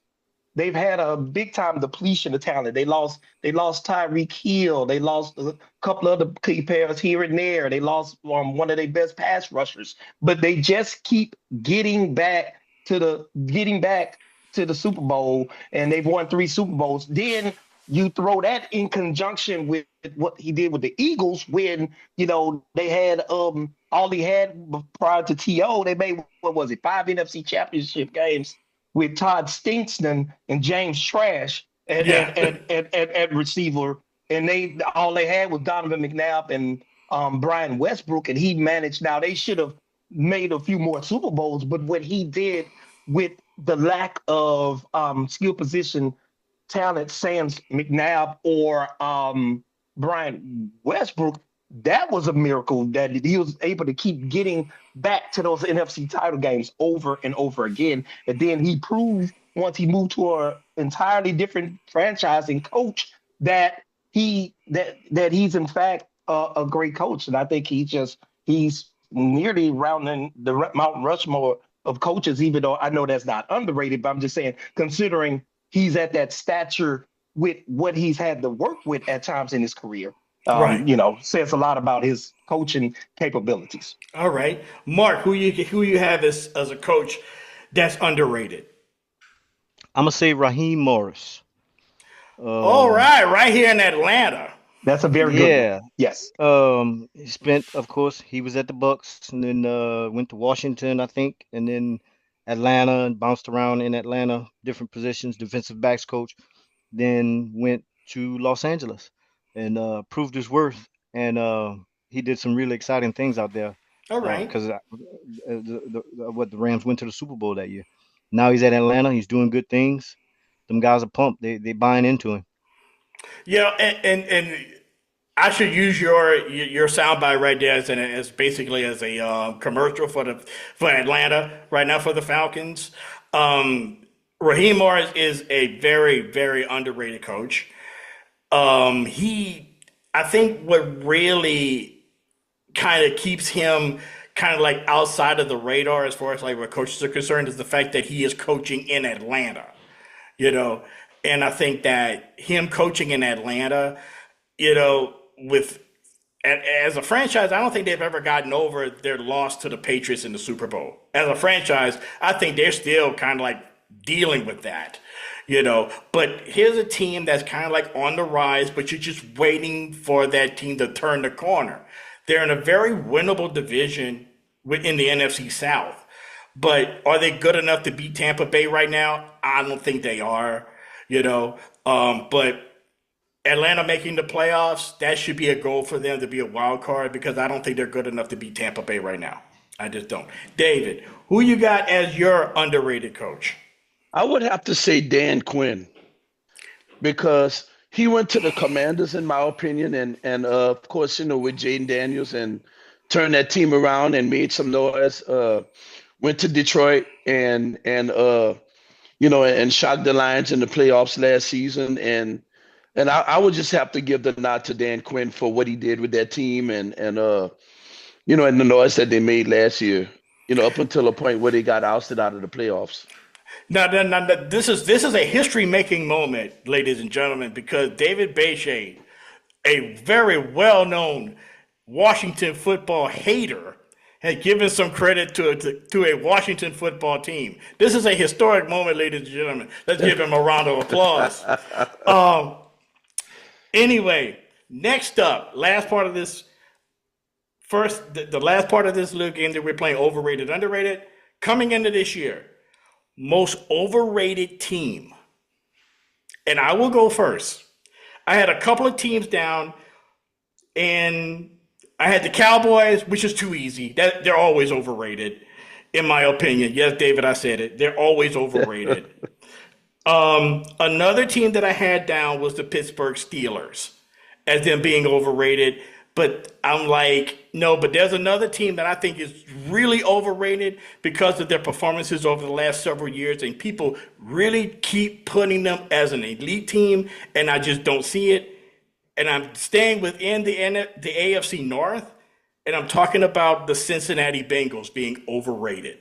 Speaker 2: they've had a big time depletion of talent. They lost Tyreek Hill. They lost a couple other key players here and there. They lost one of their best pass rushers, but they just keep getting back to the Super Bowl, and they've won 3 Super Bowls. Then you throw that in conjunction with what he did with the Eagles when they had all he had prior to TO. They made, what was it, 5 NFC Championship games with Todd Stinson and James Trash
Speaker 1: Yeah.
Speaker 2: at receiver, and all they had was Donovan McNabb and Brian Westbrook, and he managed. Now they should have made a few more Super Bowls, but what he did with the lack of skill position talent, sans McNabb or Brian Westbrook, that was a miracle that he was able to keep getting back to those NFC title games over and over again. And then he proved once he moved to an entirely different franchise and coach that he's in fact a great coach. And I think he's nearly rounding the Mount Rushmore of coaches, even though I know that's not underrated, but I'm just saying, considering he's at that stature with what he's had to work with at times in his career,
Speaker 1: Right.
Speaker 2: says a lot about his coaching capabilities.
Speaker 1: All right. Mark, who you have as a coach that's underrated?
Speaker 4: I'm gonna say Raheem Morris.
Speaker 1: All
Speaker 4: Um,
Speaker 1: right, right here in Atlanta.
Speaker 2: That's a very good one.
Speaker 4: yeah.
Speaker 2: Yes.
Speaker 4: He spent, of course, he was at the Bucks and then went to Washington, I think, and then Atlanta and bounced around in Atlanta, different positions, defensive backs coach, then went to Los Angeles and proved his worth. And he did some really exciting things out there
Speaker 1: All right.
Speaker 4: because what the Rams went to the Super Bowl that year. Now he's at Atlanta. He's doing good things. Them guys are pumped. They buying into him.
Speaker 1: And I should use your soundbite right there as basically as a commercial for Atlanta right now for the Falcons. Raheem Morris is a very, very underrated coach. I think what really kind of keeps him kind of like outside of the radar as far as like what coaches are concerned is the fact that he is coaching in Atlanta, you know. And I think that him coaching in Atlanta, with as a franchise, I don't think they've ever gotten over their loss to the Patriots in the Super Bowl. As a franchise, I think they're still kind of like dealing with that. But here's a team that's kind of like on the rise, but you're just waiting for that team to turn the corner. They're in a very winnable division in the NFC South. But are they good enough to beat Tampa Bay right now? I don't think they are. But Atlanta making the playoffs, that should be a goal for them to be a wild card because I don't think they're good enough to beat Tampa Bay right now. I just don't. David, who you got as your underrated coach?
Speaker 3: I would have to say Dan Quinn because he went to the Commanders, in my opinion, and of course, with Jaden Daniels and turned that team around and made some noise. Went to Detroit and shocked the Lions in the playoffs last season. And I would just have to give the nod to Dan Quinn for what he did with that team and the noise that they made last year. Up until a point where they got ousted out of the playoffs.
Speaker 1: Now, this is a history-making moment, ladies and gentlemen, because David Bechet, a very well-known Washington football hater, had given some credit to a Washington football team. This is a historic moment, ladies and gentlemen. Let's give him a round of applause. Anyway, next up, last part of this. First, the last part of this little game that we're playing, overrated, underrated. Coming into this year, most overrated team. And I will go first. I had a couple of teams down, and I had the Cowboys, which is too easy. They're always overrated, in my opinion. Yes, David, I said it. They're always overrated. Another team that I had down was the Pittsburgh Steelers as them being overrated. But I'm like, no, but there's another team that I think is really overrated because of their performances over the last several years. And people really keep putting them as an elite team, and I just don't see it. And I'm staying within the AFC North, and I'm talking about the Cincinnati Bengals being overrated.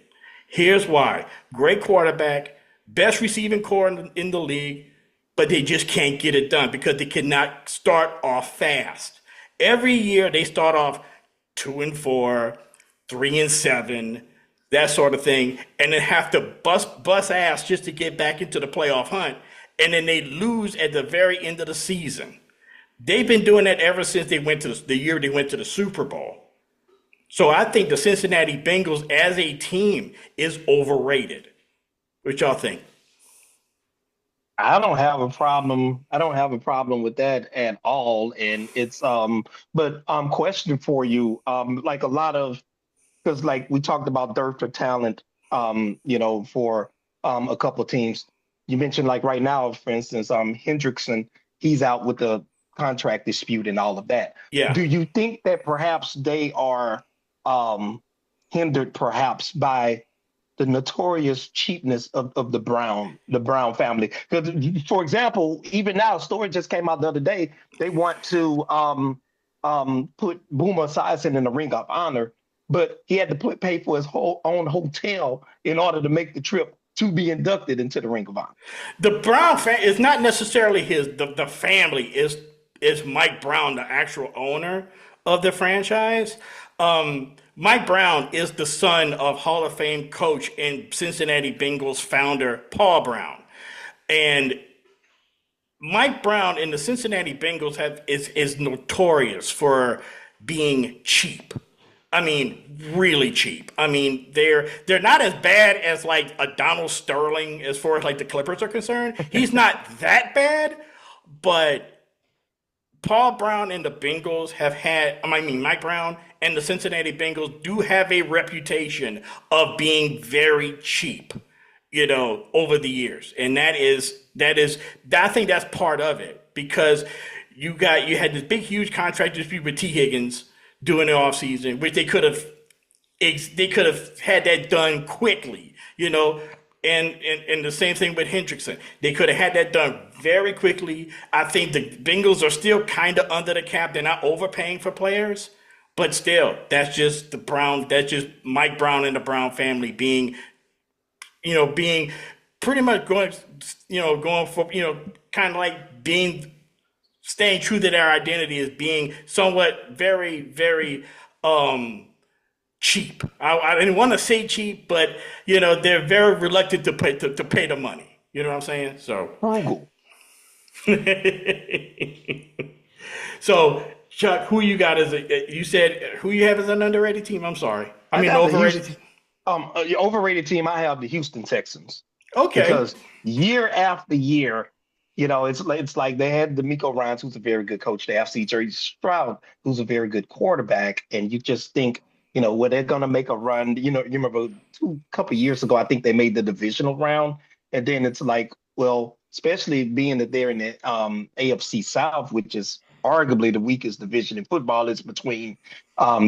Speaker 1: Here's why. Great quarterback, best receiving core in the league, but they just can't get it done because they cannot start off fast. Every year they start off 2-4, 3-7, that sort of thing, and then have to bust ass just to get back into the playoff hunt, and then they lose at the very end of the season. They've been doing that ever since they went to the year they went to the Super Bowl. So I think the Cincinnati Bengals as a team is overrated. What y'all think?
Speaker 2: I don't have a problem. I don't have a problem with that at all. And it's but question for you. Like a lot of because like we talked about dearth of talent, for a couple of teams. You mentioned like right now, for instance, Hendrickson, he's out with the contract dispute and all of that.
Speaker 1: Yeah.
Speaker 2: Do you think that perhaps they are hindered perhaps by the notorious cheapness of the Brown family? Because, for example, even now, a story just came out the other day. They want to put Boomer Esiason in the Ring of Honor, but he had to pay for his own hotel in order to make the trip to be inducted into the Ring of Honor.
Speaker 1: The Brown family is not necessarily the family is Mike Brown, the actual owner of the franchise. Mike Brown is the son of Hall of Fame coach and Cincinnati Bengals founder Paul Brown. And Mike Brown and the Cincinnati Bengals is notorious for being cheap. I mean, really cheap. I mean, they're not as bad as like a Donald Sterling as far as like the Clippers are concerned. He's not that bad, but Paul Brown and the Bengals Mike Brown and the Cincinnati Bengals do have a reputation of being very cheap, over the years. And I think that's part of it because you had this big, huge contract dispute with T. Higgins during the offseason, which they could have had that done quickly, and the same thing with Hendrickson. They could have had that done very quickly. I think the Bengals are still kind of under the cap. They're not overpaying for players, but still, that's just Mike Brown and the Brown family being pretty much going for, kind of like staying true to their identity as being somewhat very, very, cheap. I didn't want to say cheap, but they're very reluctant to pay the money. You know what I'm saying? So
Speaker 2: Frugal.
Speaker 1: So Chuck, who you got you said who you have as an underrated team? I'm sorry. I mean overrated team.
Speaker 2: The overrated team. I have the Houston Texans.
Speaker 1: Okay.
Speaker 2: Because year after year, it's like they had D'Amico Ryans, who's a very good coach. They have C.J. Stroud, who's a very good quarterback, and you just think where they're going to make a run. You remember a couple years ago, I think they made the divisional round, and then it's like, well, especially being that they're in the AFC South, which is arguably the weakest division in football, is between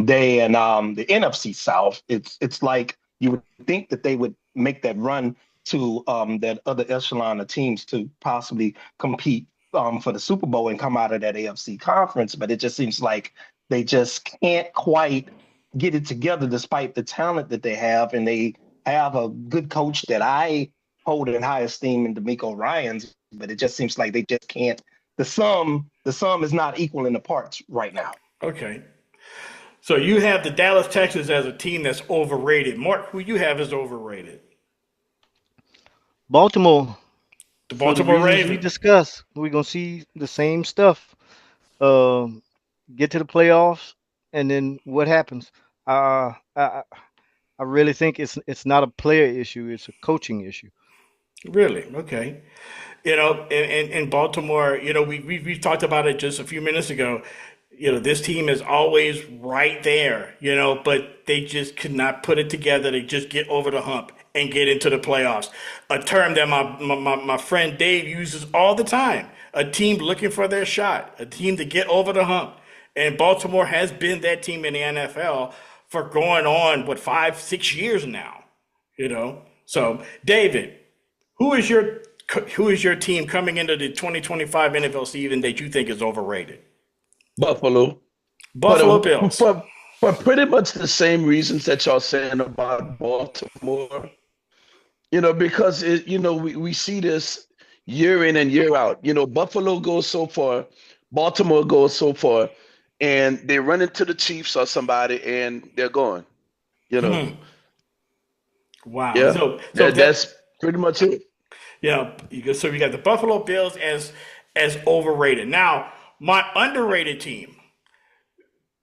Speaker 2: they and the NFC South. It's like you would think that they would make that run to that other echelon of teams to possibly compete for the Super Bowl and come out of that AFC conference, but it just seems like they just can't quite get it together despite the talent that they have, and they have a good coach that I hold in high esteem in D'Amico Ryans, but it just seems like they just can't. The sum is not equal in the parts right now.
Speaker 1: Okay. So you have the Dallas Texans as a team that's overrated. Mark, who you have is overrated?
Speaker 4: Baltimore,
Speaker 1: The
Speaker 4: for the
Speaker 1: Baltimore
Speaker 4: reasons we
Speaker 1: Ravens.
Speaker 4: discussed, we're gonna see the same stuff. Um, get to the playoffs, and then what happens? Uh, I I really think it's not a player issue; it's a coaching issue.
Speaker 1: Really? Okay. In Baltimore, we talked about it just a few minutes ago. This team is always right there, but they just could not put it together to just get over the hump and get into the playoffs. A term that my friend Dave uses all the time. A team looking for their shot, a team to get over the hump. And Baltimore has been that team in the NFL for going on, what, 5, 6 years now, So, David, who is your who is your team coming into the 2025 NFL season that you think is overrated?
Speaker 3: Buffalo. For
Speaker 1: Buffalo Bills.
Speaker 3: for pretty much the same reasons that y'all saying about Baltimore. Because we see this year in and year out. Buffalo goes so far, Baltimore goes so far, and they run into the Chiefs or somebody and they're gone. You know,
Speaker 1: Wow.
Speaker 3: yeah,
Speaker 1: So
Speaker 3: that's
Speaker 1: that
Speaker 3: pretty much it.
Speaker 1: so you got the Buffalo Bills as overrated. Now, my underrated team,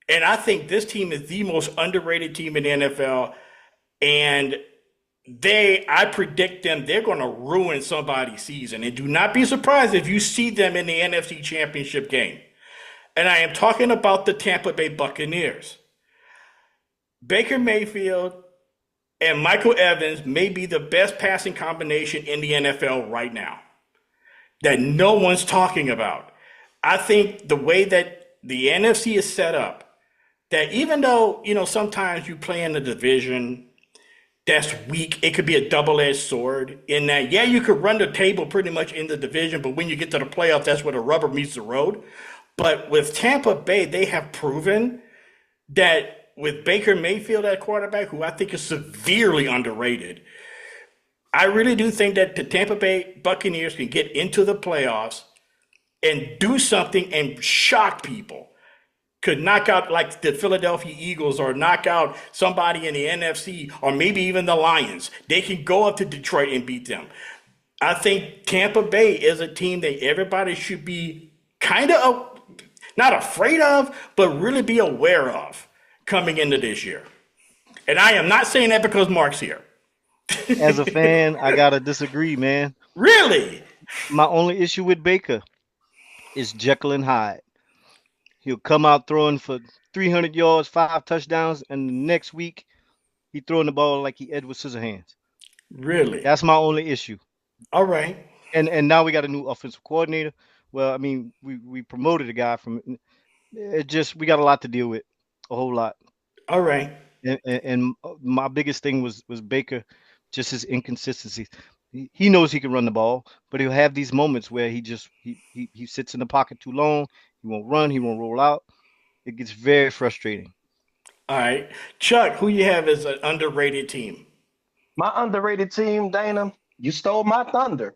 Speaker 1: and I think this team is the most underrated team in the NFL, and I predict they're going to ruin somebody's season. And do not be surprised if you see them in the NFC Championship game. And I am talking about the Tampa Bay Buccaneers. Baker Mayfield and Michael Evans may be the best passing combination in the NFL right now that no one's talking about. I think the way that the NFC is set up, that even though, sometimes you play in the division that's weak, it could be a double-edged sword in that, yeah, you could run the table pretty much in the division, but when you get to the playoffs, that's where the rubber meets the road. But with Tampa Bay, they have proven that with Baker Mayfield at quarterback, who I think is severely underrated, I really do think that the Tampa Bay Buccaneers can get into the playoffs and do something and shock people. Could knock out like the Philadelphia Eagles or knock out somebody in the NFC or maybe even the Lions. They can go up to Detroit and beat them. I think Tampa Bay is a team that everybody should be kind of not afraid of, but really be aware of coming into this year. And I am not saying that because Mark's here.
Speaker 4: As a fan, I gotta disagree, man.
Speaker 1: Really?
Speaker 4: My only issue with Baker is Jekyll and Hyde. He'll come out throwing for 300 yards, 5 touchdowns, and the next week he throwing the ball like he Edward Scissorhands.
Speaker 1: Really?
Speaker 4: That's my only issue.
Speaker 1: All right.
Speaker 4: And now we got a new offensive coordinator. Well, I mean, we promoted a guy from it. Just we got a lot to deal with, a whole lot.
Speaker 1: All right.
Speaker 4: And my biggest thing was Baker, just his inconsistencies. He knows he can run the ball, but he'll have these moments where he sits in the pocket too long. He won't run. He won't roll out. It gets very frustrating.
Speaker 1: All right. Chuck, who you have as an underrated team?
Speaker 2: My underrated team, Dana, you stole my thunder.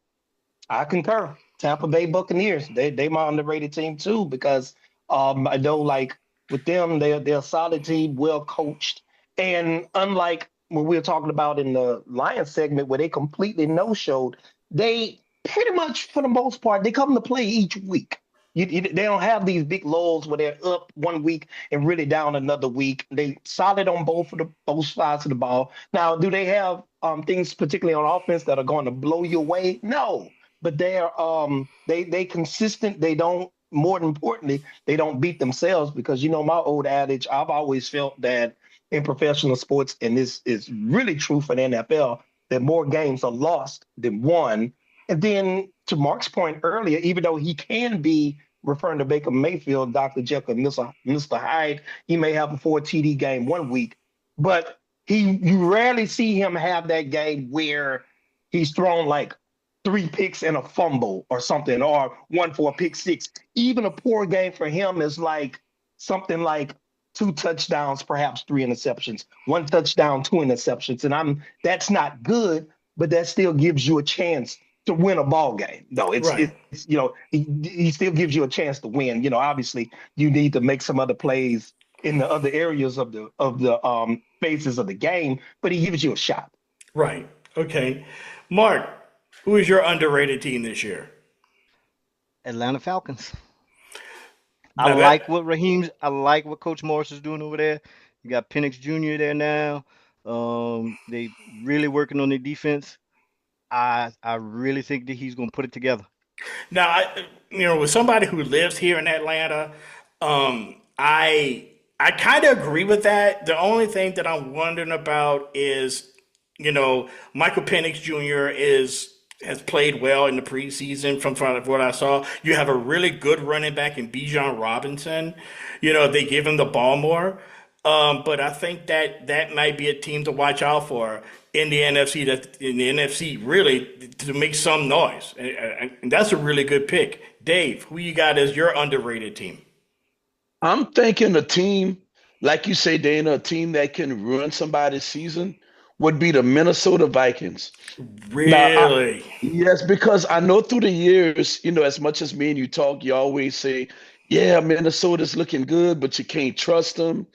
Speaker 2: I concur. Tampa Bay Buccaneers. They my underrated team too because I know like with them they're a solid team, well coached, and unlike when we were talking about in the Lions segment where they completely no showed, they pretty much for the most part they come to play each week. They don't have these big lulls where they're up one week and really down another week. They solid on both sides of the ball. Now, do they have things particularly on offense that are going to blow you away? No, but they consistent. They don't. More importantly, they don't beat themselves because my old adage. I've always felt that in professional sports, and this is really true for the NFL, that more games are lost than won. And then to Mark's point earlier, even though he can be referring to Baker Mayfield, Dr. Jekyll, Mr. Hyde, he may have a 4 TD game one week, but you rarely see him have that game where he's thrown like 3 picks and a fumble or something, or one for a pick six. Even a poor game for him is like something like 2 touchdowns, perhaps 3 interceptions, 1 touchdown, 2 interceptions. And that's not good, but that still gives you a chance to win a ball game. No,
Speaker 1: Right.
Speaker 2: it's he still gives you a chance to win. Obviously you need to make some other plays in the other areas of the phases of the game, but he gives you a shot.
Speaker 1: Right. Okay. Mark, who is your underrated team this year?
Speaker 4: Atlanta Falcons.
Speaker 1: Now that
Speaker 4: I like what Coach Morris is doing over there. You got Penix Jr. there now. They really working on their defense. I really think that he's gonna put it together.
Speaker 1: now with somebody who lives here in Atlanta, I kind of agree with that. The only thing that I'm wondering about is, Michael Penix Jr. has played well in the preseason from what I saw. You have a really good running back in Bijan Robinson. They give him the ball more. But I think that might be a team to watch out for in the NFC. That in the NFC really to make some noise, and that's a really good pick. Dave, who you got as your underrated team?
Speaker 3: I'm thinking a team, like you say, Dana, a team that can ruin somebody's season would be the Minnesota Vikings. Now,
Speaker 1: Really?
Speaker 3: yes, because I know through the years, as much as me and you talk, you always say, yeah, Minnesota's looking good, but you can't trust them.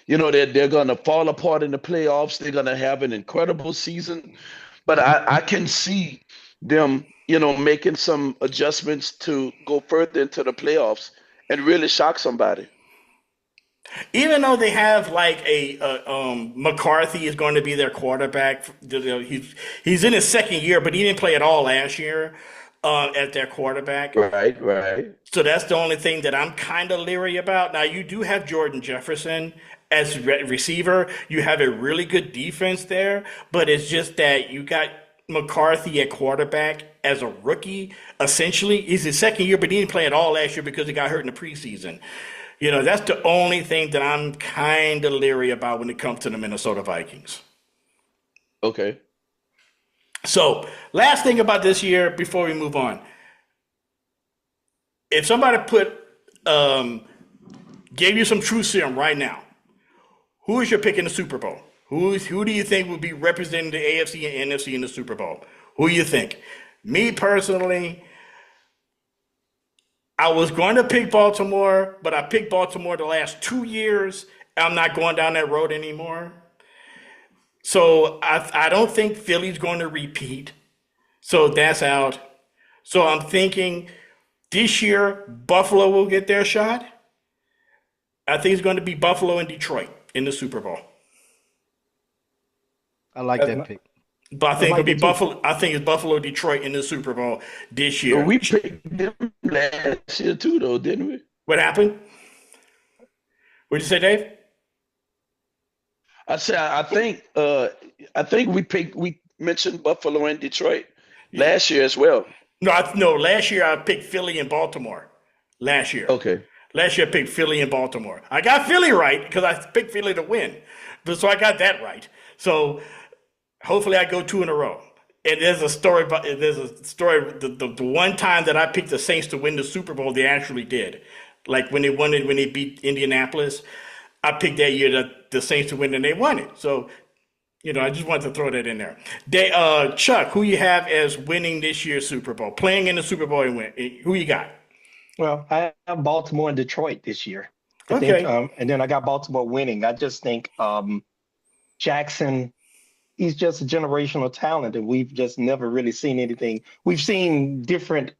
Speaker 3: They're going to fall apart in the playoffs. They're going to have an incredible season. But I can see them, making some adjustments to go further into the playoffs and really shock somebody.
Speaker 1: Even though they have like McCarthy is going to be their quarterback. He's in his second year, but he didn't play at all last year at their quarterback.
Speaker 3: Right, right.
Speaker 1: So that's the only thing that I'm kind of leery about. Now you do have Jordan Jefferson as receiver. You have a really good defense there, but it's just that you got McCarthy at quarterback as a rookie. Essentially, he's his second year, but he didn't play at all last year because he got hurt in the preseason. That's the only thing that I'm kind of leery about when it comes to the Minnesota Vikings.
Speaker 3: Okay.
Speaker 1: So, last thing about this year before we move on. If somebody gave you some true serum right now, who is your pick in the Super Bowl? Who do you think will be representing the AFC and NFC in the Super Bowl? Who do you think? Me personally, I was going to pick Baltimore, but I picked Baltimore the last 2 years. I'm not going down that road anymore. So I don't think Philly's going to repeat. So that's out. So I'm thinking this year, Buffalo will get their shot. I think it's going to be Buffalo and Detroit in the Super Bowl.
Speaker 4: I like
Speaker 2: That's
Speaker 4: that
Speaker 2: not,
Speaker 4: pick.
Speaker 1: But I
Speaker 2: I
Speaker 1: think it'll
Speaker 2: like
Speaker 1: be
Speaker 2: it too.
Speaker 1: Buffalo. I think it's Buffalo, Detroit in the Super Bowl this
Speaker 3: But
Speaker 1: year.
Speaker 3: we picked them last year too, though, didn't we?
Speaker 1: What happened? What did you say, Dave?
Speaker 3: I said I think we mentioned Buffalo and Detroit
Speaker 1: Yeah.
Speaker 3: last year as well.
Speaker 1: No. Last year I picked Philly and Baltimore. Last year.
Speaker 3: Okay.
Speaker 1: Last year I picked Philly and Baltimore. I got Philly right because I picked Philly to win. But so I got that right. So hopefully I go 2 in a row. And the one time that I picked the Saints to win the Super Bowl, they actually did. Like when they beat Indianapolis, I picked that year the Saints to win and they won it. So, I just wanted to throw that in there. Chuck, who you have as winning this year's Super Bowl, playing in the Super Bowl and win? Who you got?
Speaker 2: Well, I have Baltimore and Detroit this year. I think,
Speaker 1: Okay.
Speaker 2: and then I got Baltimore winning. I just think Jackson, he's just a generational talent, and we've just never really seen anything. We've seen different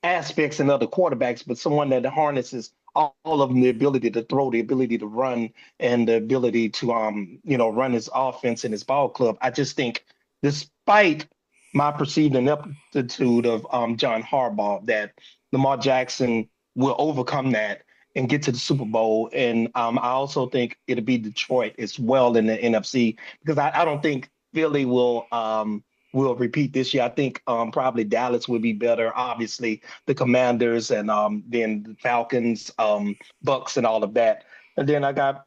Speaker 2: aspects in other quarterbacks, but someone that harnesses all of them, the ability to throw, the ability to run, and the ability to run his offense and his ball club. I just think, despite my perceived ineptitude of John Harbaugh, that Lamar Jackson will overcome that and get to the Super Bowl. And I also think it'll be Detroit as well in the NFC because I don't think Philly will repeat this year. I think probably Dallas will be better. Obviously, the Commanders and then the Falcons, Bucks, and all of that. And then I got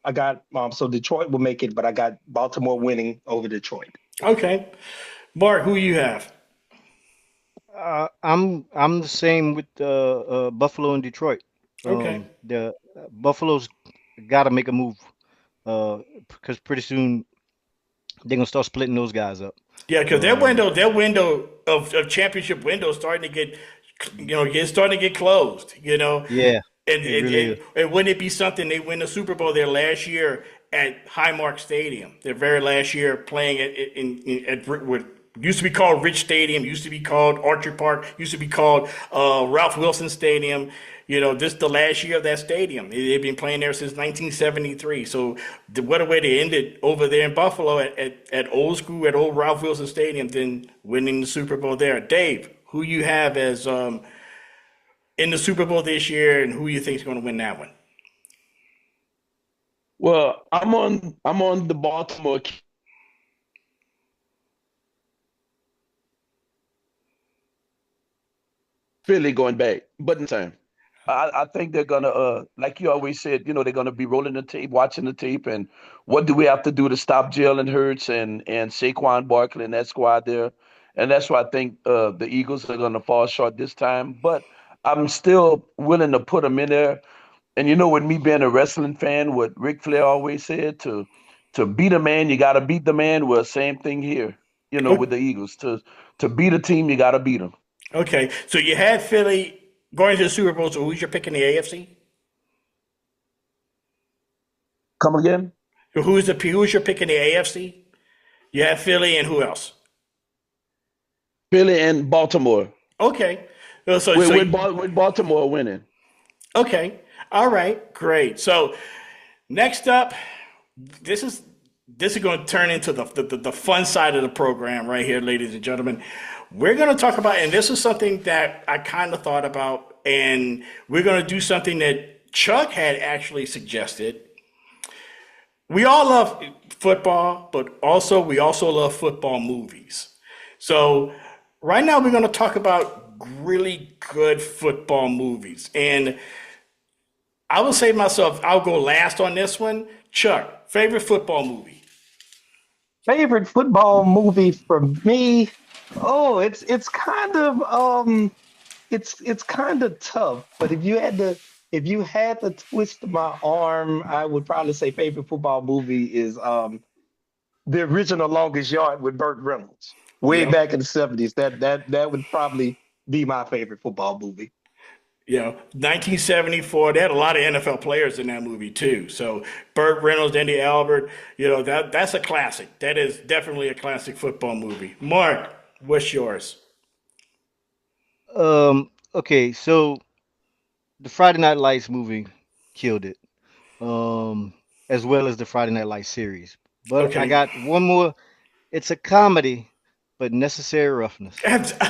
Speaker 2: so Detroit will make it, but I got Baltimore winning over Detroit.
Speaker 1: Okay. Mark, who you have?
Speaker 4: I'm the same with Buffalo and Detroit.
Speaker 1: Okay.
Speaker 4: The Buffalo's got to make a move because pretty soon they're gonna start splitting those guys up.
Speaker 1: Yeah, because
Speaker 4: Um,
Speaker 1: their window of championship window is starting to get, starting to get closed.
Speaker 4: yeah,
Speaker 1: And,
Speaker 4: it
Speaker 1: and,
Speaker 4: really
Speaker 1: and,
Speaker 4: is.
Speaker 1: and wouldn't it be something they win the Super Bowl their last year at Highmark Stadium, their very last year playing at what used to be called Rich Stadium, used to be called Orchard Park, used to be called Ralph Wilson Stadium. This is the last year of that stadium. They've been playing there since 1973. So what a way to end it over there in Buffalo at old school, at old Ralph Wilson Stadium, then winning the Super Bowl there. Dave, who you have as in the Super Bowl this year, and who you think is going to win that one?
Speaker 3: Well, I'm on the Baltimore Philly going back, but in time. I think they're gonna like you always said, they're gonna be rolling the tape, watching the tape, and what do we have to do to stop Jalen Hurts and Saquon Barkley and that squad there? And that's why I think the Eagles are gonna fall short this time. But I'm still willing to put them in there. And with me being a wrestling fan, what Ric Flair always said, to beat a man, you gotta beat the man. Well, same thing here, with
Speaker 1: O-
Speaker 3: the Eagles. To beat a team, you gotta beat them.
Speaker 1: Okay, so you had Philly going to the Super Bowl. So who's your pick in the AFC?
Speaker 3: Come again?
Speaker 1: Who's your pick in the AFC? You have Philly and who else?
Speaker 3: Philly and Baltimore.
Speaker 1: Okay, so
Speaker 3: With
Speaker 1: so
Speaker 3: with, with Baltimore winning.
Speaker 1: okay, all right, great. So next up, this is this is going to turn into the fun side of the program right here, ladies and gentlemen. We're going to talk about, and this is something that I kind of thought about, and we're going to do something that Chuck had actually suggested. We all love football, but we also love football movies. So right now we're going to talk about really good football movies, and I will say myself, I'll go last on this one. Chuck, favorite football movie?
Speaker 2: Favorite football movie for me? Oh, it's kind of tough. But if you had to twist my arm, I would probably say favorite football movie is the original Longest Yard with Burt Reynolds, way
Speaker 1: Yep.
Speaker 2: back in the '70s. That would probably be my favorite football movie.
Speaker 1: 1974. They had a lot of NFL players in that movie too. So Burt Reynolds, Andy Albert, that's a classic. That is definitely a classic football movie. Mark, what's yours?
Speaker 4: Okay, so the Friday Night Lights movie killed it, um, as well as the Friday Night Lights series. But I
Speaker 1: Okay.
Speaker 4: got one more. It's a comedy, but Necessary Roughness.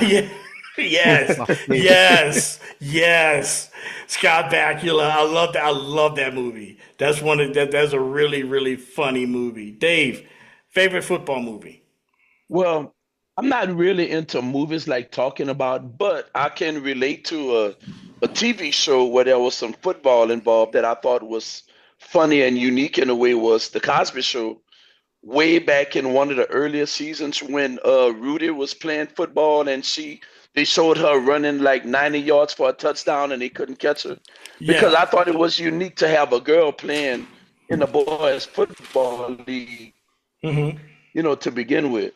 Speaker 1: Yeah. Yes,
Speaker 4: My favorite.
Speaker 1: yes. Scott Bakula. I love that. I love that movie. That's one of that. That's a really, really funny movie. Dave, favorite football movie?
Speaker 3: Well, I'm not really into movies like talking about, but I can relate to a TV show where there was some football involved that I thought was funny and unique in a way was The Cosby Show. Way back in one of the earlier seasons when Rudy was playing football and they showed her running like 90 yards for a touchdown and they couldn't catch her because
Speaker 1: Yeah.
Speaker 3: I thought it was unique to have a girl playing in the boys football league, to begin with.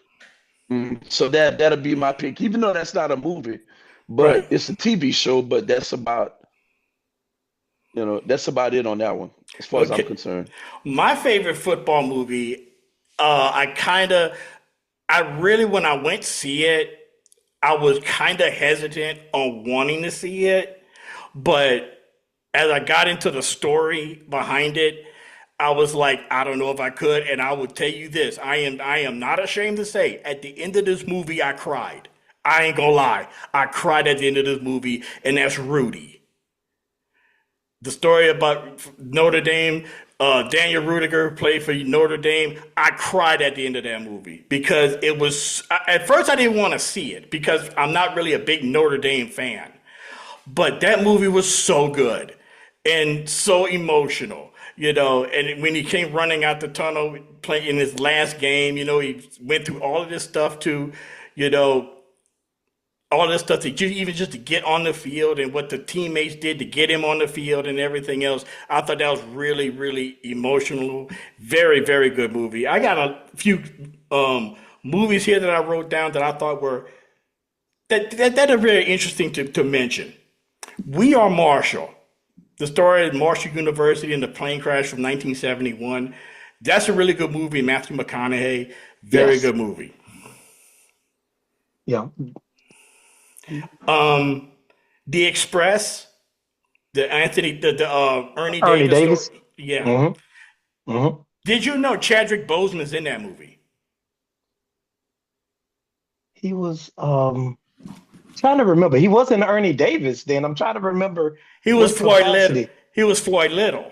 Speaker 3: So that'll be my pick, even though that's not a movie,
Speaker 1: Right.
Speaker 3: but it's a TV show. But that's about it on that one, as far as I'm
Speaker 1: Okay.
Speaker 3: concerned.
Speaker 1: My favorite football movie. I kind of. I really, when I went to see it, I was kind of hesitant on wanting to see it, but as I got into the story behind it, I was like, I don't know if I could. And I will tell you this: I am not ashamed to say, at the end of this movie, I cried. I ain't gonna lie, I cried at the end of this movie, and that's Rudy. The story about Notre Dame, Daniel Rudiger played for Notre Dame. I cried at the end of that movie because it was, at first I didn't want to see it because I'm not really a big Notre Dame fan. But that movie was so good and so emotional, and when he came running out the tunnel playing in his last game, he went through all of this stuff to, you know, all this stuff to even just to get on the field and what the teammates did to get him on the field and everything else. I thought that was really, really emotional. Very, very good movie. I got a few movies here that I wrote down that I thought were that are very interesting to mention. We Are Marshall, the story of Marshall University and the plane crash from 1971. That's a really good movie. Matthew McConaughey, very
Speaker 2: Yes.
Speaker 1: good movie.
Speaker 2: Yeah.
Speaker 1: The Express, the Ernie
Speaker 2: Ernie
Speaker 1: Davis
Speaker 2: Davis.
Speaker 1: story. Yeah.
Speaker 2: Mm-hmm. Mm-hmm.
Speaker 1: Did you know Chadwick Boseman's in that movie?
Speaker 2: He was trying to remember. He wasn't Ernie Davis then. I'm trying to remember
Speaker 1: He was
Speaker 2: what
Speaker 1: Floyd Little.
Speaker 2: capacity.
Speaker 1: He was Floyd Little.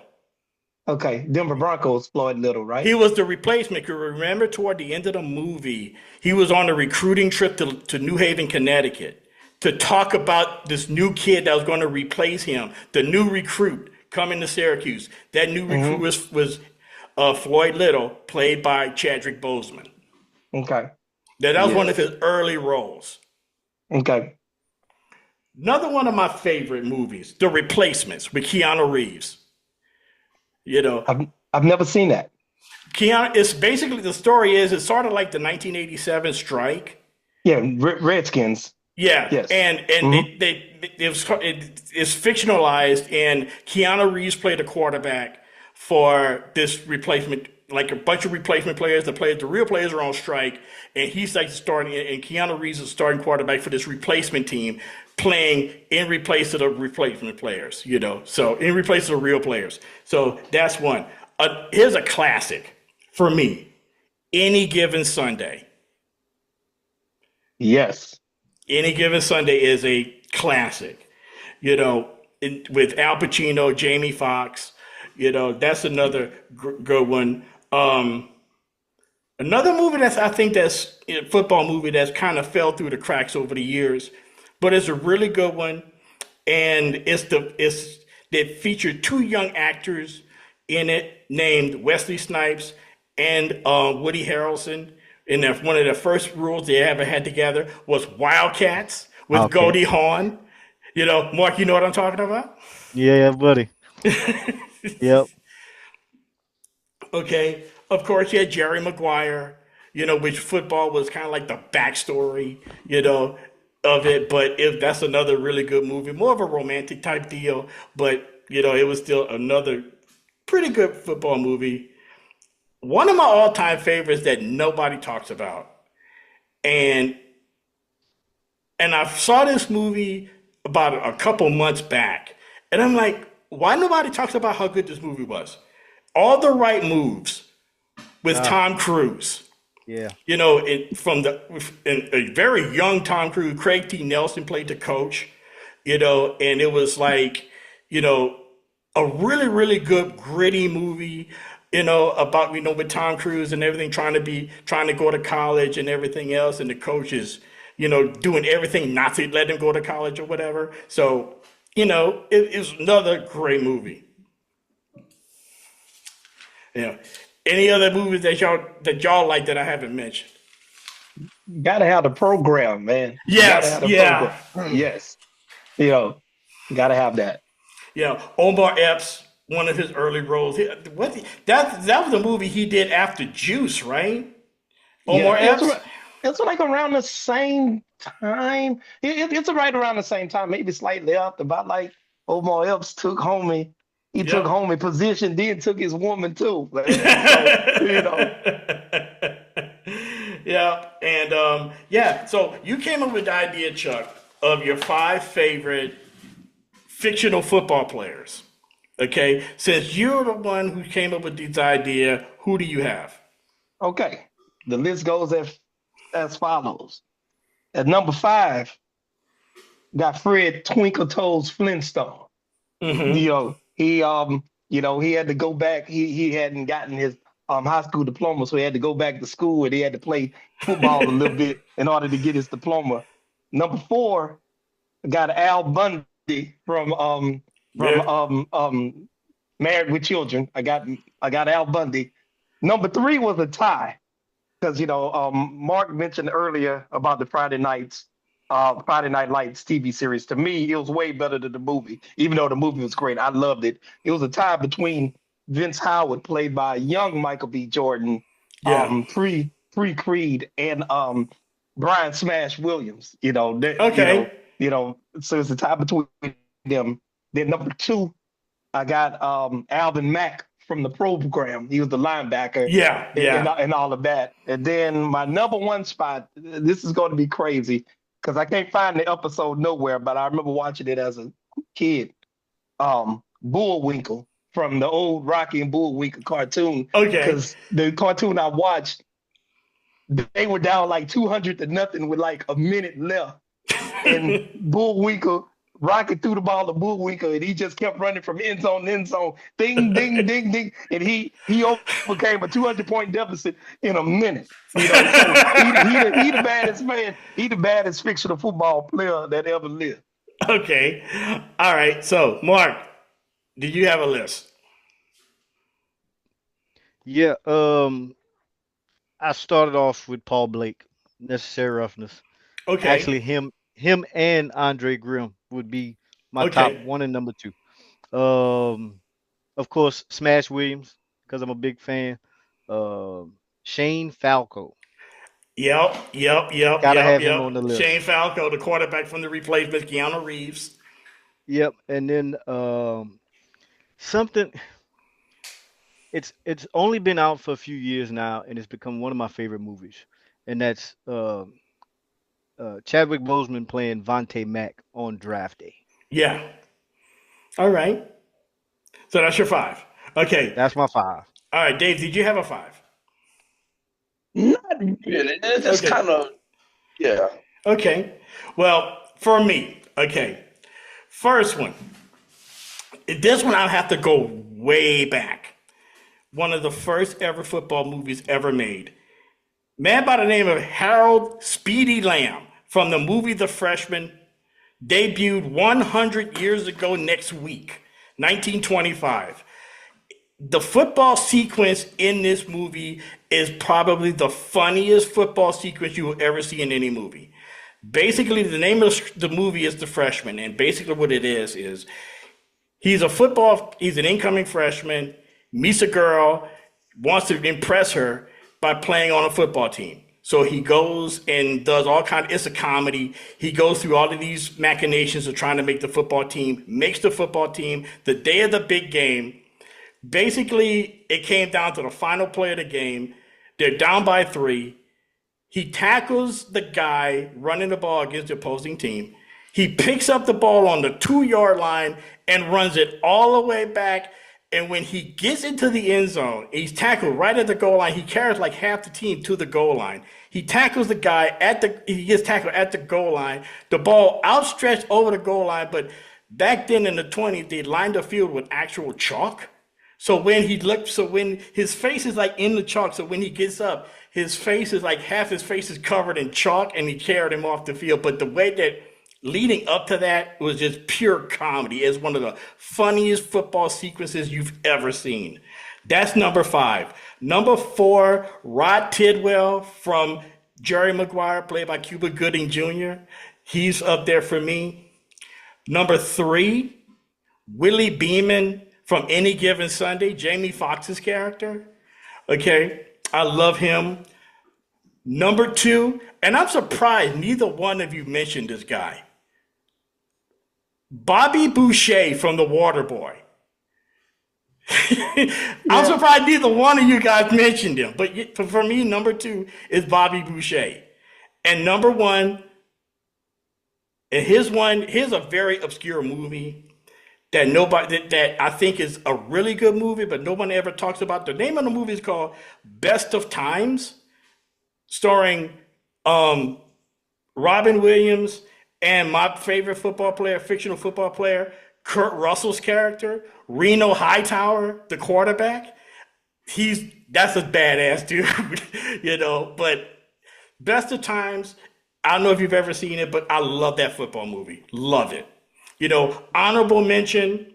Speaker 2: Okay, Denver Broncos, Floyd Little, right?
Speaker 1: He was the replacement. You remember toward the end of the movie, he was on a recruiting trip to New Haven, Connecticut, to talk about this new kid that was going to replace him, the new recruit coming to Syracuse. That new recruit was Floyd Little, played by Chadwick Boseman.
Speaker 2: Okay.
Speaker 1: That was one of
Speaker 2: Yes.
Speaker 1: his early roles.
Speaker 2: Okay.
Speaker 1: Another one of my favorite movies, The Replacements, with Keanu Reeves. You know,
Speaker 2: I've never seen that.
Speaker 1: Keanu. It's basically the story is it's sort of like the 1987 strike.
Speaker 2: Yeah, Redskins.
Speaker 1: Yeah,
Speaker 2: Yes.
Speaker 1: and
Speaker 2: Mhm.
Speaker 1: it's fictionalized, and Keanu Reeves played a quarterback for this replacement, like a bunch of replacement players. The real players are on strike, and he's like starting, and Keanu Reeves is starting quarterback for this replacement team, playing in replace of the replacement players. So in replace of the real players. So that's one. Here's a classic for me: Any Given Sunday.
Speaker 2: Yes.
Speaker 1: Any Given Sunday is a classic, with Al Pacino, Jamie Foxx, that's another good one. Another movie I think that's a football movie that's kind of fell through the cracks over the years, but it's a really good one. And they featured two young actors in it named Wesley Snipes and Woody Harrelson. And one of the first rules they ever had together was Wildcats with
Speaker 4: Okay.
Speaker 1: Goldie Hawn. Mark, you know what I'm talking about?
Speaker 4: Yeah, buddy. Yep.
Speaker 1: Okay. Of course, you had Jerry Maguire, which football was kind of like the backstory, of it. But that's another really good movie, more of a romantic type deal. But, it was still another pretty good football movie. One of my all-time favorites that nobody talks about, and I saw this movie about a couple months back, and I'm like, why nobody talks about how good this movie was? All the Right Moves with
Speaker 4: Ah,
Speaker 1: Tom Cruise.
Speaker 4: yeah.
Speaker 1: A very young Tom Cruise, Craig T. Nelson played the coach, and it was like, a really, really good gritty movie, about, with Tom Cruise and everything, trying to go to college and everything else. And the coach is, doing everything not to let him go to college or whatever. So, it was another great movie. Any other movies that y'all like that I haven't mentioned?
Speaker 2: Gotta have the program, man. Gotta
Speaker 1: Yes,
Speaker 2: have the
Speaker 1: yeah.
Speaker 2: program. Yes. Gotta have that.
Speaker 1: Yeah, Omar Epps, one of his early roles. That was a movie he did after Juice, right?
Speaker 2: Yeah,
Speaker 1: Omar Epps?
Speaker 2: it's like around the same time. It's right around the same time, maybe slightly after. About like Omar Epps took homie. He took
Speaker 1: Yep.
Speaker 2: homie position, then took his woman too, man. So.
Speaker 1: Yeah, and yeah. So you came up with the idea, Chuck, of your 5 favorite fictional football players. Okay, since you're the one who came up with this idea, who do you have?
Speaker 2: Okay. The list goes as follows. At number 5, got Fred Twinkle Toes Flintstone.
Speaker 1: Hmm.
Speaker 2: You know, he he had to go back. He hadn't gotten his high school diploma, so he had to go back to school and he had to play football a little bit in order to get his diploma. Number four, I got Al Bundy from
Speaker 1: Yeah.
Speaker 2: Married with Children. I got Al Bundy. Number three was a tie because Mark mentioned earlier about the Friday Night Lights TV series. To me, it was way better than the movie, even though the movie was great. I loved it. It was a tie between Vince Howard, played by young Michael B. Jordan,
Speaker 1: Yeah.
Speaker 2: pre Creed, and Brian Smash Williams.
Speaker 1: Okay.
Speaker 2: So it's a tie between them. Then number two, I got Alvin Mack from the program. He was the linebacker
Speaker 1: Yeah.
Speaker 2: and,
Speaker 1: Yeah.
Speaker 2: and all of that. And then my number one spot, this is going to be crazy because I can't find the episode nowhere, but I remember watching it as a kid. Bullwinkle from the old Rocky and Bullwinkle cartoon,
Speaker 1: Okay.
Speaker 2: because the cartoon I watched, they were down like 200 to nothing with like a minute left. And Bullwinkle, Rocky threw the ball to Bullwinkle, and he just kept running from end zone to end zone, ding, ding, ding, ding, and he overcame a 200-point deficit in a minute. So he the baddest man, he the baddest fictional football player that ever lived.
Speaker 1: Okay. All right. So, Mark, did you have a list?
Speaker 4: Yeah. I started off with Paul Blake, Necessary Roughness.
Speaker 1: Okay.
Speaker 4: Actually, him and Andre Grimm would be my top
Speaker 1: Okay.
Speaker 4: one and number two. Um, of course, Smash Williams, because I'm a big fan. Shane Falco, gotta have him on
Speaker 1: Yep.
Speaker 4: the
Speaker 1: Shane
Speaker 4: list.
Speaker 1: Falco, the quarterback from the replacement, Keanu Reeves.
Speaker 4: Yep, and then something. It's only been out for a few years now, and it's become one of my favorite movies, and that's Chadwick Boseman playing Vontae Mack on Draft Day.
Speaker 1: Yeah. All right. So that's your five. Okay.
Speaker 4: That's my five.
Speaker 1: All right, Dave, did you have a five?
Speaker 3: Not really. It's just
Speaker 1: Okay.
Speaker 3: kind of, yeah.
Speaker 1: Okay. Well, for me, okay. First one. This one I'll have to go way back. One of the first ever football movies ever made. Man by the name of Harold Speedy Lamb from the movie The Freshman debuted 100 years ago next week, 1925. The football sequence in this movie is probably the funniest football sequence you will ever see in any movie. Basically, the name of the movie is The Freshman, and basically what it is he's an incoming freshman, meets a girl, wants to impress her by playing on a football team. So he goes and does it's a comedy. He goes through all of these machinations of trying to make the football team, makes the football team. The day of the big game, basically it came down to the final play of the game. They're down by 3. He tackles the guy running the ball against the opposing team. He picks up the ball on the 2-yard line and runs it all the way back. And when he gets into the end zone, he's tackled right at the goal line. He carries like half the team to the goal line. He tackles the guy he gets tackled at the goal line. The ball outstretched over the goal line, but back then in the 20s, they lined the field with actual chalk. So when his face is like in the chalk, so when he gets up, his face is like half his face is covered in chalk, and he carried him off the field. But the way that leading up to that was just pure comedy. It's one of the funniest football sequences you've ever seen. That's number 5. Number 4, Rod Tidwell from Jerry Maguire, played by Cuba Gooding Jr. He's up there for me. Number 3, Willie Beeman from Any Given Sunday, Jamie Foxx's character. Okay, I love him. Number 2, and I'm surprised neither one of you mentioned this guy. Bobby Boucher from The Waterboy. I'm surprised neither one of you guys mentioned him. But for me, number 2 is Bobby Boucher. And number 1, and here's a very obscure movie that I think is a really good movie, but no one ever talks about. The name of the movie is called Best of Times, starring Robin Williams and my favorite football player, fictional football player, Kurt Russell's character, Reno Hightower, the quarterback. That's a badass dude, But Best of Times, I don't know if you've ever seen it, but I love that football movie. Love it. Honorable mention.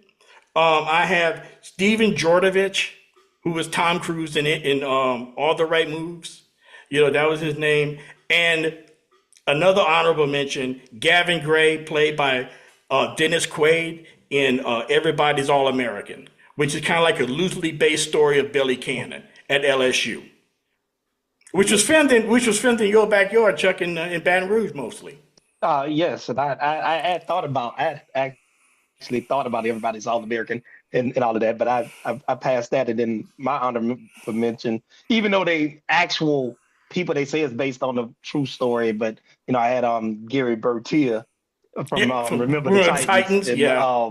Speaker 1: I have Steven Jordovich, who was Tom Cruise in it in All the Right Moves. That was his name. And another honorable mention, Gavin Gray, played by Dennis Quaid in Everybody's All American, which is kind of like a loosely based story of Billy Cannon at LSU, which was filmed in your backyard, Chuck, in Baton Rouge mostly.
Speaker 2: Yes, and I had thought about I actually thought about everybody's All American and all of that, but I passed that, and then my honor for mention, even though they actual people they say it's based on a true story, but I had Gary Bertier from
Speaker 1: Yeah, from
Speaker 2: Remember the Titans,
Speaker 1: Titans.
Speaker 2: and
Speaker 1: Yeah.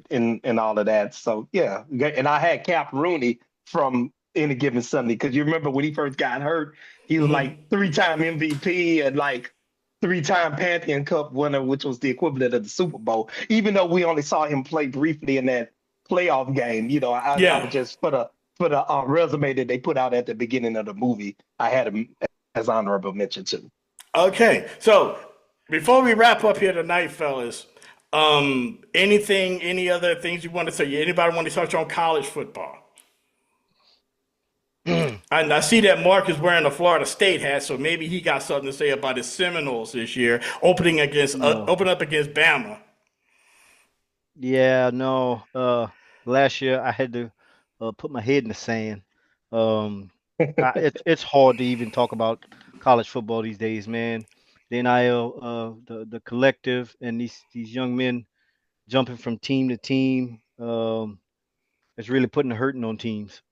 Speaker 2: and all of that. So yeah, and I had Cap Rooney from Any Given Sunday, because you remember when he first got hurt, he was
Speaker 1: Mhm.
Speaker 2: like three-time MVP and like three-time Pantheon Cup winner, which was the equivalent of the Super Bowl. Even though we only saw him play briefly in that playoff game, I
Speaker 1: Yeah.
Speaker 2: was just for the resume that they put out at the beginning of the movie, I had him as honorable mention too.
Speaker 1: Okay. So before we wrap up here tonight, fellas, any other things you want to say? Anybody want to touch on college football? And I see that Mark is wearing a Florida State hat, so maybe he got something to say about his Seminoles this year,
Speaker 4: No.
Speaker 1: open up against Bama.
Speaker 4: Yeah, no. Last year I had to put my head in the sand. Um, it's hard to even talk about college football these days, man. The NIL, the collective, and these young men jumping from team to team. It's really putting a hurting on teams.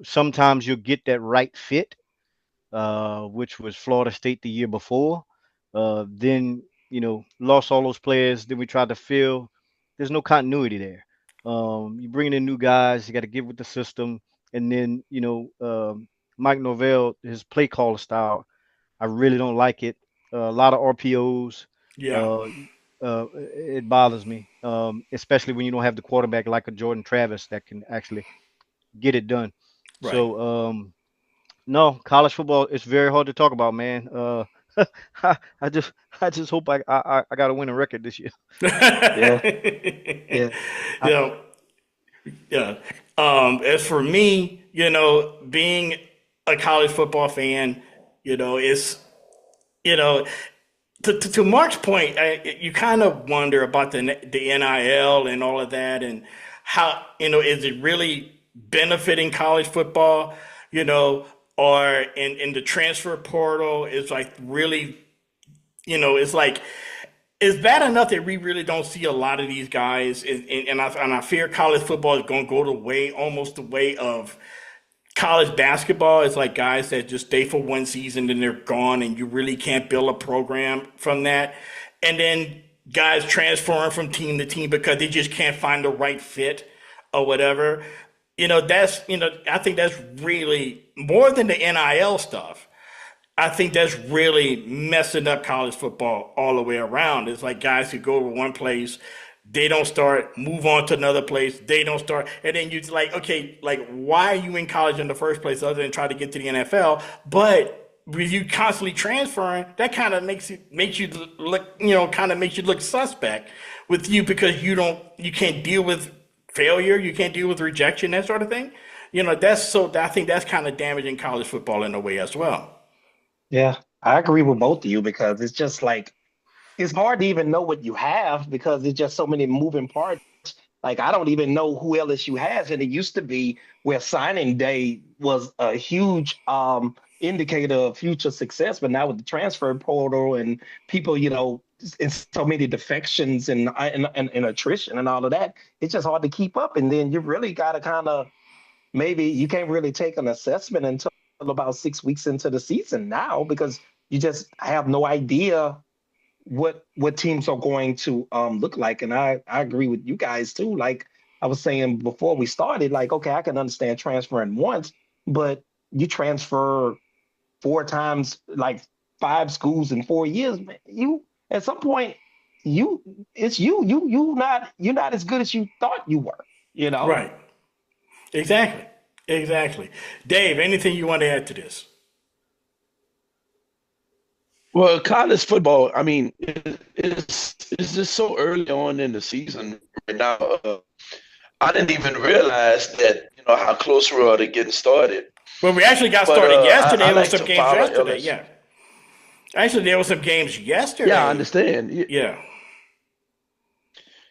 Speaker 4: Sometimes you'll get that right fit, which was Florida State the year before. Then lost all those players. Then we tried to fill. There's no continuity there. You bring in new guys. You got to get with the system, and then Mike Norvell, his play caller style, I really don't like it. A lot of RPOs.
Speaker 1: Yeah.
Speaker 4: Uh, it bothers me, especially when you don't have the quarterback like a Jordan Travis that can actually get it done.
Speaker 1: Right.
Speaker 4: So no, college football is very hard to talk about, man. I, I just I just hope I got to win a record this year.
Speaker 2: Yeah, yeah.
Speaker 1: You
Speaker 2: I,
Speaker 1: know, yeah. As for me, being a college football fan, it's you know, to Mark's point, you kind of wonder about the NIL and all of that, and how is it really benefiting college football, or in the transfer portal is like really, it's like is that enough that we really don't see a lot of these guys, and I fear college football is going to go almost the way of college basketball. Is like guys that just stay for one season and they're gone, and you really can't build a program from that. And then guys transferring from team to team because they just can't find the right fit or whatever. I think that's really more than the NIL stuff. I think that's really messing up college football all the way around. It's like guys who go to one place, they don't start, move on to another place, they don't start, and then you're like, okay, like why are you in college in the first place other than try to get to the NFL? But with you constantly transferring, that kind of makes you look, kind of makes you look suspect with you because you can't deal with failure, you can't deal with rejection, that sort of thing. I think that's kind of damaging college football in a way as well.
Speaker 2: yeah, I agree with both of you, because it's just like it's hard to even know what you have because there's just so many moving parts. Like I don't even know who LSU has, and it used to be where signing day was a huge indicator of future success. But now with the transfer portal and people, and so many defections and attrition and all of that, it's just hard to keep up. And then you really got to kind of maybe you can't really take an assessment until about 6 weeks into the season now, because you just have no idea what teams are going to look like. And I agree with you guys too. Like I was saying before we started, like, okay, I can understand transferring once, but you transfer four times, like five schools in 4 years, man, you at some point you're not as good as you thought you were, you know?
Speaker 1: Right. Exactly. Exactly. Dave, anything you want to add to this?
Speaker 3: Well, college football, I mean, it's just so early on in the season right now. I didn't even realize that, how close we are to getting started.
Speaker 1: Well, we actually got
Speaker 3: But
Speaker 1: started
Speaker 3: I
Speaker 1: yesterday with
Speaker 3: like
Speaker 1: some
Speaker 3: to
Speaker 1: games
Speaker 3: follow
Speaker 1: yesterday.
Speaker 3: LSU.
Speaker 1: Yeah. Actually, there were some games
Speaker 3: Yeah, I
Speaker 1: yesterday.
Speaker 3: understand.
Speaker 1: Yeah.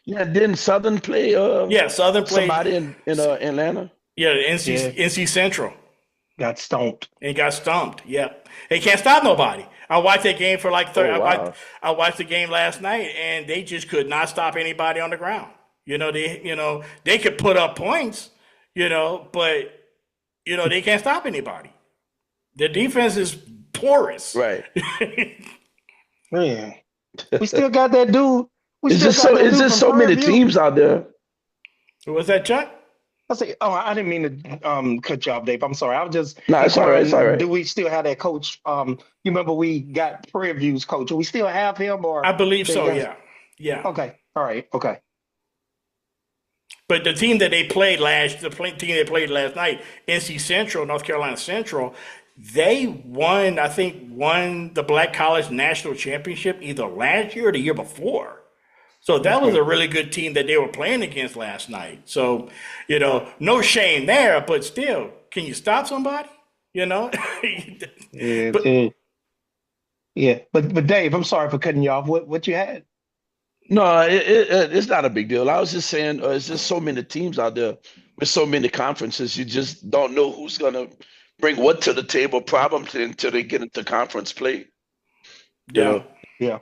Speaker 3: Yeah, didn't Southern play
Speaker 1: Yeah. Southern played,
Speaker 3: somebody in Atlanta?
Speaker 1: yeah,
Speaker 2: Yeah,
Speaker 1: NC Central
Speaker 2: got stomped.
Speaker 1: and got stumped. Yep. They can't stop nobody. I watched that game for like 30.
Speaker 3: Oh wow.
Speaker 1: I watched the game last night and they just could not stop anybody on the ground. They could put up points, but, they can't stop anybody. The defense is porous.
Speaker 3: Right.
Speaker 2: Man, we still got that dude. We
Speaker 3: It's
Speaker 2: still
Speaker 3: just
Speaker 2: got
Speaker 3: so
Speaker 2: that
Speaker 3: it's
Speaker 2: dude
Speaker 3: just
Speaker 2: from
Speaker 3: so
Speaker 2: Prairie
Speaker 3: many
Speaker 2: View.
Speaker 3: teams out there.
Speaker 1: Was that Chuck?
Speaker 2: I say, oh, I didn't mean to cut you off, Dave. I'm sorry. I was just
Speaker 3: No, it's all right. It's all
Speaker 2: inquiring, do
Speaker 3: right.
Speaker 2: we still have that coach? You remember we got Prairie View's coach. Do we still have him
Speaker 1: I
Speaker 2: or
Speaker 1: believe
Speaker 2: they
Speaker 1: so,
Speaker 2: got
Speaker 1: yeah. Yeah.
Speaker 2: okay. All right, okay.
Speaker 1: But the team that they played team they played last night, NC Central, North Carolina Central, they won the Black College National Championship either last year or the year before. So that was
Speaker 2: Okay.
Speaker 1: a really good team that they were playing against last night. So, no shame there, but still, can you stop somebody? You know?
Speaker 2: Yeah,
Speaker 1: But
Speaker 2: yeah. But Dave, I'm sorry for cutting you off. What you had?
Speaker 3: No, it's not a big deal. I was just saying, it's just so many teams out there with so many conferences. You just don't know who's gonna bring what to the table, probably until they get into conference play. You
Speaker 1: yeah.
Speaker 3: know,
Speaker 2: Yeah,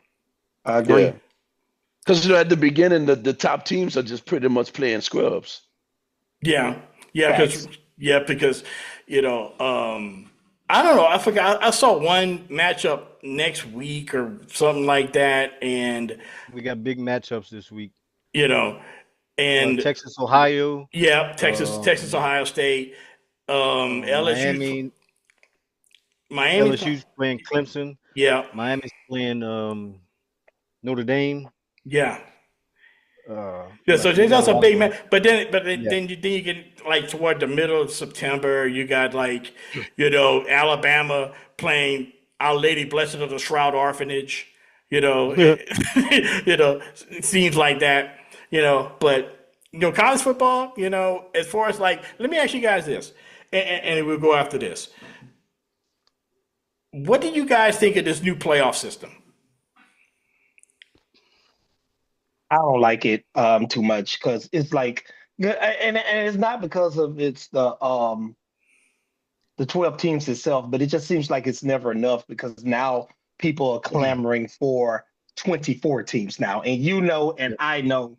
Speaker 2: I
Speaker 3: yeah.
Speaker 2: agree.
Speaker 3: Because at the beginning, the top teams are just pretty much playing scrubs.
Speaker 1: Yeah, yeah,
Speaker 2: Facts.
Speaker 1: because I don't know. I forgot. I saw one matchup next week or something like that, and
Speaker 4: We got big matchups this week.
Speaker 1: you know, and
Speaker 4: Texas, Ohio,
Speaker 1: yeah, Texas,
Speaker 4: um,
Speaker 1: Ohio State, LSU's
Speaker 4: Miami.
Speaker 1: Miami's
Speaker 4: LSU's playing Clemson.
Speaker 1: yeah,
Speaker 4: Miami's playing Notre Dame.
Speaker 1: yeah. Yeah, so
Speaker 4: We
Speaker 1: there's
Speaker 4: got a
Speaker 1: also a
Speaker 4: lot of
Speaker 1: big
Speaker 4: them.
Speaker 1: man, but then
Speaker 4: Yeah.
Speaker 1: then you get like toward the middle of September, you got like Alabama playing Our Lady Blessed of the Shroud Orphanage, you know, it seems like that, but college football, as far as like, let me ask you guys this, and we'll go after this. What do you guys think of this new playoff system?
Speaker 2: I don't like it too much because it's like yeah, and it's not because of it's the 12 teams itself, but it just seems like it's never enough because now people are clamoring for 24 teams now. And you know, and I know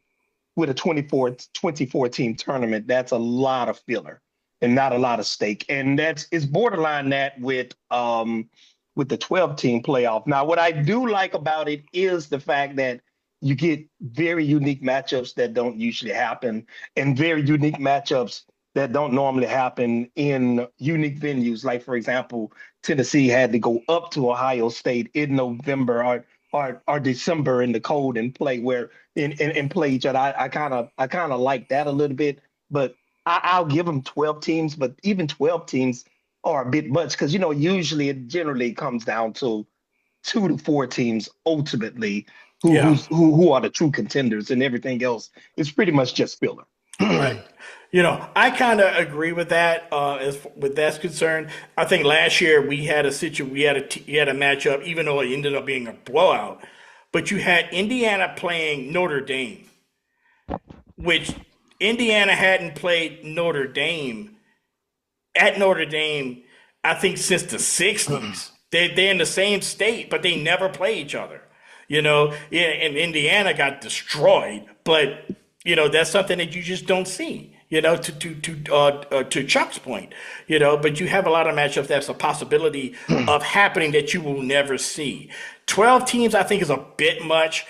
Speaker 2: with a 24 team tournament, that's a lot of filler and not a lot of stake. And that's it's borderline that with the 12 team playoff. Now, what I do like about it is the fact that you get very unique matchups that don't usually happen and very unique matchups that don't normally happen in unique venues. Like, for example, Tennessee had to go up to Ohio State in November or December in the cold and play where and play each other. I kind of like that a little bit, but I'll give them 12 teams, but even 12 teams are a bit much because usually it generally comes down to 2 to 4 teams ultimately
Speaker 1: Yeah,
Speaker 2: who are the true contenders and everything else is pretty much just filler.
Speaker 1: right. I kind of agree with that. As with that's concerned, I think last year we had a matchup, even though it ended up being a blowout. But you had Indiana playing Notre Dame, which Indiana hadn't played Notre Dame, I think since the '60s. They're in the same state, but they never play each other. Yeah, and Indiana got destroyed, but that's something that you just don't see. To Chuck's point, but you have a lot of matchups that's a possibility of happening that you will never see. 12 teams, I think, is a bit much.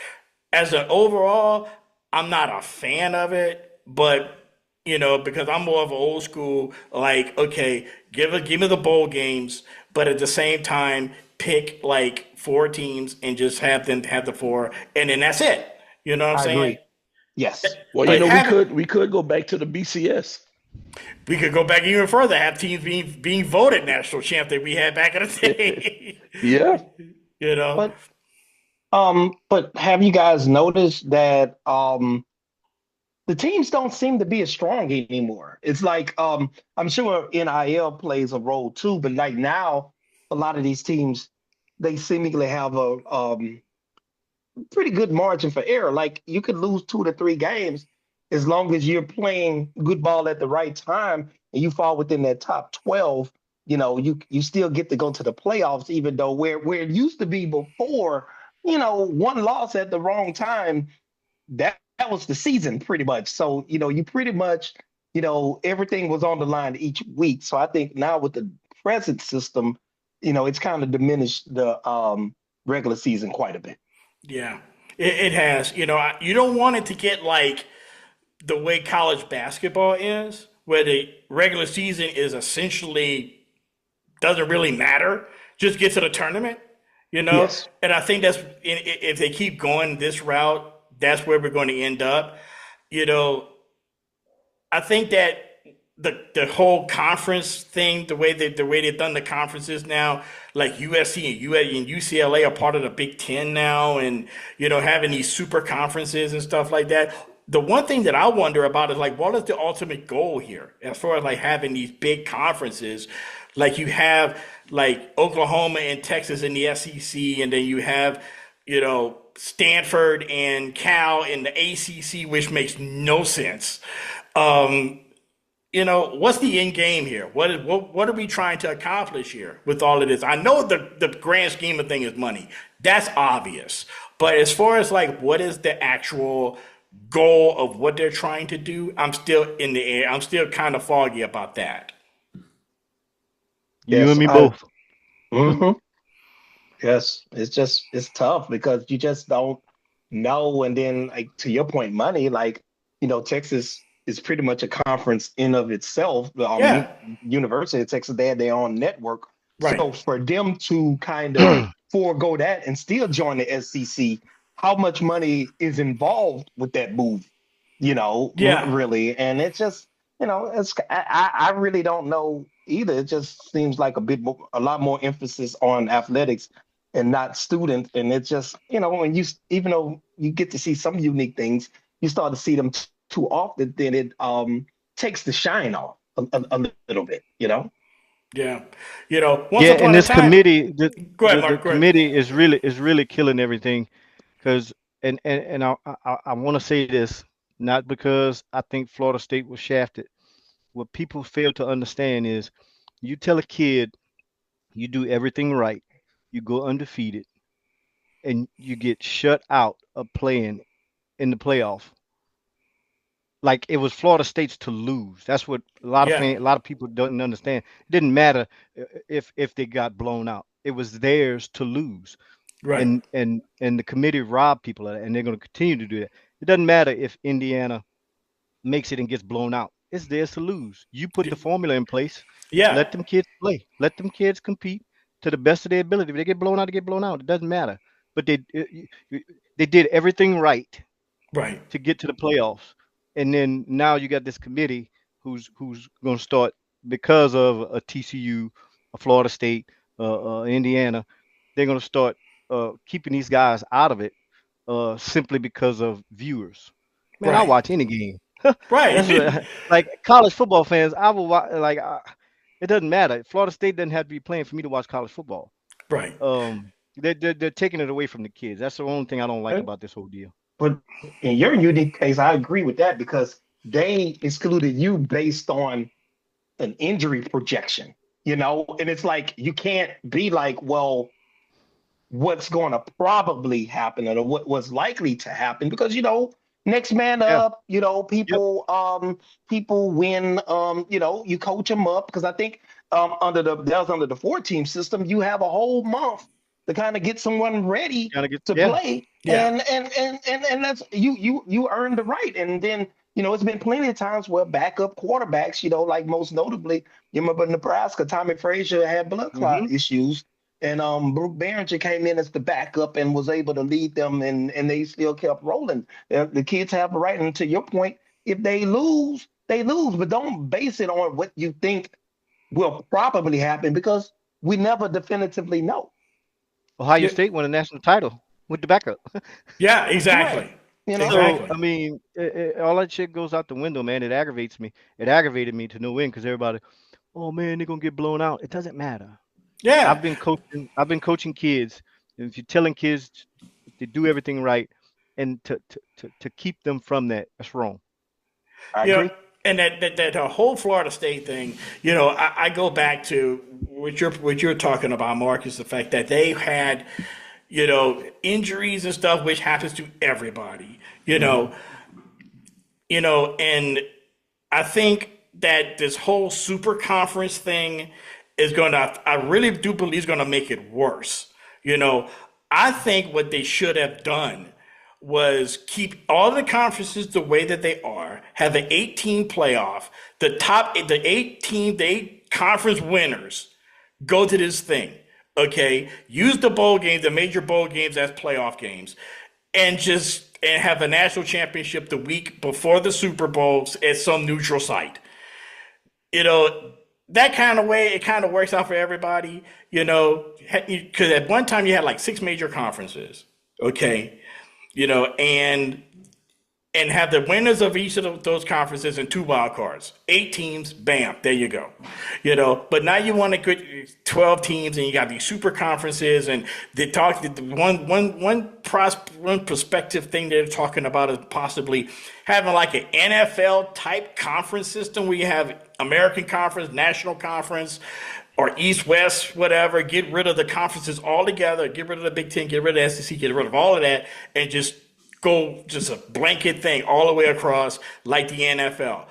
Speaker 1: As an overall, I'm not a fan of it, but because I'm more of an old school, like, okay, give me the bowl games, but at the same time, pick like 4 teams and just have them have the 4, and then that's it. You know what I'm
Speaker 2: I
Speaker 1: saying?
Speaker 2: agree. Yes.
Speaker 3: Well,
Speaker 1: But having
Speaker 3: we could go back to the BCS.
Speaker 1: we could go back even further, have teams being voted national champ that we had back in the day.
Speaker 3: Yeah.
Speaker 1: You know?
Speaker 2: But but have you guys noticed that the teams don't seem to be as strong anymore? It's like I'm sure NIL plays a role too, but like now a lot of these teams they seemingly have a pretty good margin for error. Like you could lose 2 to 3 games as long as you're playing good ball at the right time and you fall within that top 12. You still get to go to the playoffs, even though where it used to be before, one loss at the wrong time, that was the season pretty much. So, you pretty much, everything was on the line each week. So I think now with the present system, it's kind of diminished the regular season quite a bit.
Speaker 1: Yeah. It has. You don't want it to get like the way college basketball is, where the regular season is essentially doesn't really matter. Just get to the tournament, you know.
Speaker 2: Yes.
Speaker 1: And I think if they keep going this route, that's where we're going to end up. You know, I think that the whole conference thing, the way they've done the conferences now, like USC and UCLA are part of the Big Ten now, and having these super conferences and stuff like that. The one thing that I wonder about is like, what is the ultimate goal here as far as like having these big conferences? Like you have like Oklahoma and Texas in the SEC, and then you have Stanford and Cal in the ACC, which makes no sense. Um, what's the end game here? What are we trying to accomplish here with all of this? I know the grand scheme of thing is money. That's obvious. But as far as like what is the actual goal of what they're trying to do, I'm still in the air. I'm still kind of foggy about that.
Speaker 4: You
Speaker 2: Yes.
Speaker 4: and me both.
Speaker 2: Mhm. Yes, it's tough because you just don't know. And then, like to your point, money, like Texas is pretty much a conference in of itself.
Speaker 1: Yeah,
Speaker 2: University of Texas, they had their own network.
Speaker 1: right.
Speaker 2: So for them to kind of forego that and still join the SEC, how much money is involved with that move?
Speaker 1: Yeah,
Speaker 2: Really, and it's just I really don't know either. It just seems like a lot more emphasis on athletics and not student. And it's just, when even though you get to see some unique things, you start to see them too often, then it takes the shine off a little bit,
Speaker 1: yeah. Once
Speaker 4: Yeah, and
Speaker 1: upon a
Speaker 4: this
Speaker 1: time.
Speaker 4: committee,
Speaker 1: Go ahead,
Speaker 4: the
Speaker 1: Mark. Go ahead.
Speaker 4: committee is really killing everything because and I want to say this not because I think Florida State was shafted. What people fail to understand is you tell a kid you do everything right, you go undefeated, and you get shut out of playing in the playoff. Like it was Florida State's to lose. That's what
Speaker 1: Yeah,
Speaker 4: a lot of people don't understand. It didn't matter if they got blown out. It was theirs to lose.
Speaker 1: right.
Speaker 4: And the committee robbed people of that, and they're going to continue to do that. It doesn't matter if Indiana makes it and gets blown out. It's theirs to lose. You put the formula in place.
Speaker 1: Yeah,
Speaker 4: Let them kids play. Let them kids compete to the best of their ability. If they get blown out, they get blown out. It doesn't matter. But they did everything right
Speaker 1: right.
Speaker 4: to get to the playoffs. And then now you got this committee who's going to start because of a TCU, a Florida State, Indiana. They're going to start keeping these guys out of it simply because of viewers. Man, I
Speaker 1: Right.
Speaker 4: watch any game. That's
Speaker 1: Right.
Speaker 4: what, like college football fans. I will watch. Like it doesn't matter. Florida State doesn't have to be playing for me to watch college football.
Speaker 1: Right.
Speaker 4: They're taking it away from the kids. That's the only thing I don't like
Speaker 2: Uh,
Speaker 4: about this whole deal.
Speaker 2: But in your unique case, I agree with that because they excluded you based on an injury projection, and it's like you can't be like, well, what's going to probably happen or what was likely to happen because next man
Speaker 4: Yeah.
Speaker 2: up,
Speaker 4: Yep.
Speaker 2: people win, you coach them up because I think under the 4 team system you have a whole month to kind of get someone ready
Speaker 4: Gotta get.
Speaker 2: to
Speaker 4: Yeah.
Speaker 2: play,
Speaker 1: Yeah.
Speaker 2: and that's you earned the right. And then it's been plenty of times where backup quarterbacks, like most notably, you remember Nebraska, Tommy Frazier had blood clot
Speaker 4: Hmm.
Speaker 2: issues, And Brooke Behringer came in as the backup and was able to lead them, and they still kept rolling. The kids have a right, and to your point, if they lose, they lose, but don't base it on what you think will probably happen because we never definitively know.
Speaker 4: Ohio
Speaker 1: Yeah,
Speaker 4: State won a national title with the backup.
Speaker 1: yeah,
Speaker 2: Correct.
Speaker 1: exactly.
Speaker 2: You know,
Speaker 4: So
Speaker 1: Exactly.
Speaker 4: I mean, all that shit goes out the window, man. It aggravates me. It aggravated me to no end because everybody, oh man, they're gonna get blown out. It doesn't matter.
Speaker 1: Yeah.
Speaker 4: I've been coaching kids. And if you're telling kids to do everything right and to keep them from that, that's wrong.
Speaker 2: I
Speaker 1: You know,
Speaker 2: agree.
Speaker 1: and that whole Florida State thing, I go back to what you're talking about, Mark, is the fact that they had, injuries and stuff, which happens to everybody,
Speaker 2: Hmm.
Speaker 1: and I think that this whole super conference thing is I really do believe is gonna make it worse. You know, I think what they should have done was keep all the conferences the way that they are, have an 18 playoff, the eight conference winners go to this thing. Okay, use the bowl games, the major bowl games as playoff games, and have a national championship the week before the Super Bowls at some neutral site. You know, that kind of way, it kind of works out for everybody. Because at one time you had like six major conferences. Okay, and have the winners of each of those conferences and two wild cards. 8 teams, bam, there you go. But now you want to get 12 teams and you got these super conferences and they talk one prospective thing they're talking about is possibly having like an NFL type conference system where you have American Conference, National Conference, or East West, whatever. Get rid of the conferences altogether. Get rid of the Big Ten. Get rid of the SEC. Get rid of all of that, and just go just a blanket thing all the way across like the NFL.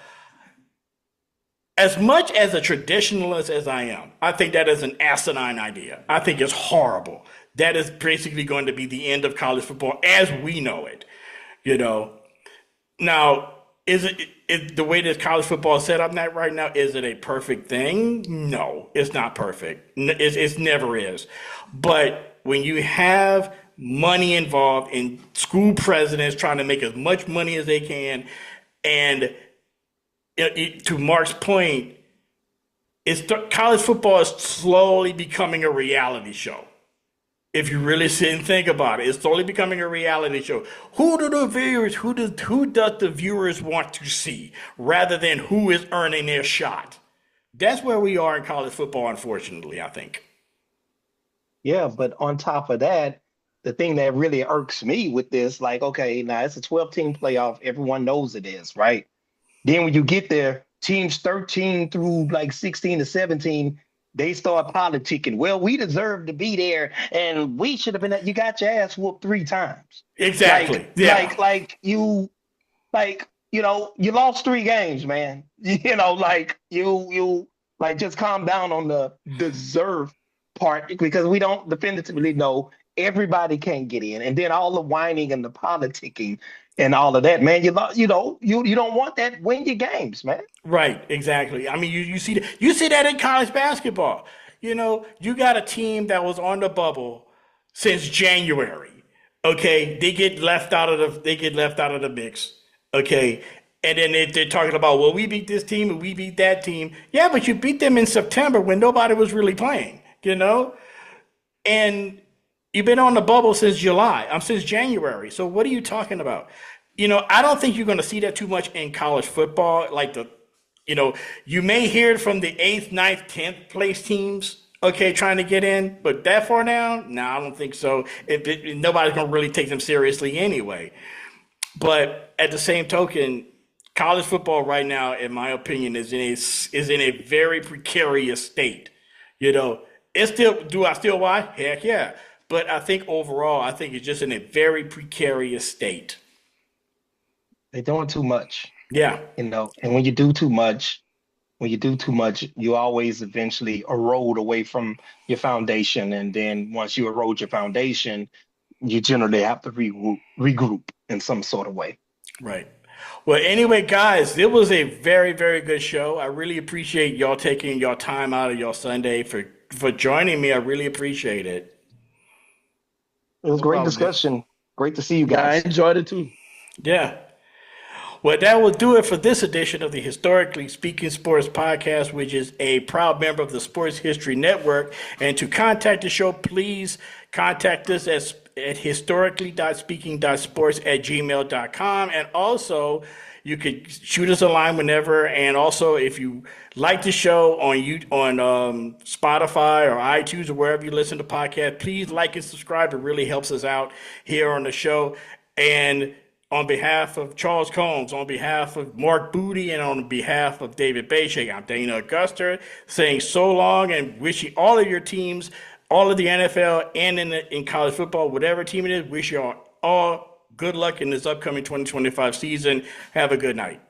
Speaker 1: As much as a traditionalist as I am, I think that is an asinine idea. I think it's horrible. That is basically going to be the end of college football as we know it. You know. Now, is the way that college football is set up right now, is it a perfect thing? No, it's not perfect. It never is. But when you have money involved in school presidents trying to make as much money as they can, and to Mark's point, college football is slowly becoming a reality show. If you really sit and think about it, it's slowly becoming a reality show. Who does the viewers want to see, rather than who is earning their shot? That's where we are in college football, unfortunately, I think.
Speaker 2: Yeah, but on top of that, the thing that really irks me with this, like, okay, now it's a 12-team playoff. Everyone knows it is, right? Then when you get there, teams 13 through like 16 to 17, they start politicking. Well, we deserve to be there, and we should have been. You got your ass whooped 3 times.
Speaker 1: Exactly. Yeah.
Speaker 2: You lost 3 games, man. Like you like just calm down on the deserve part because we don't definitively know everybody can't get in, and then all the whining and the politicking and all of that, man. You don't want that. Win your games, man.
Speaker 1: Right, exactly. I mean, you see that in college basketball. You got a team that was on the bubble since January. Okay, they get left out of the mix. Okay, and then they're talking about, well, we beat this team and we beat that team. Yeah, but you beat them in September when nobody was really playing. And you've been on the bubble since July. Since January. So what are you talking about? I don't think you're going to see that too much in college football. You may hear it from the eighth, ninth, 10th place teams. Okay, trying to get in, but that far down? No, I don't think so. Nobody's going to really take them seriously anyway. But at the same token, college football right now, in my opinion, is in a very precarious state. It's still, do I still watch? Heck yeah. But I think overall, I think it's just in a very precarious state.
Speaker 2: They're doing too much,
Speaker 1: Yeah,
Speaker 2: and when you do too much, you always eventually erode away from your foundation. And then once you erode your foundation, you generally have to regroup in some sort of way.
Speaker 1: right. Well, anyway, guys, it was a very, very good show. I really appreciate y'all taking your time out of your Sunday for for joining me. I really appreciate it.
Speaker 2: It was
Speaker 4: No
Speaker 2: great
Speaker 4: problem, man.
Speaker 2: discussion. Great to see you
Speaker 3: Yeah, I
Speaker 2: guys.
Speaker 3: enjoyed it too.
Speaker 1: Yeah. Well, that will do it for this edition of the Historically Speaking Sports Podcast, which is a proud member of the Sports History Network. And to contact the show, please contact us at historically.speaking.sports@gmail.com. And also, you could shoot us a line whenever. And also, if you like the show on Spotify or iTunes or wherever you listen to podcasts, please like and subscribe. It really helps us out here on the show. And on behalf of Charles Combs, on behalf of Mark Booty, and on behalf of David Bayshake, I'm Dana Augusta saying so long and wishing all of your teams, all of the NFL and in college football, whatever team it is, wish you all good luck in this upcoming 2025 season. Have a good night.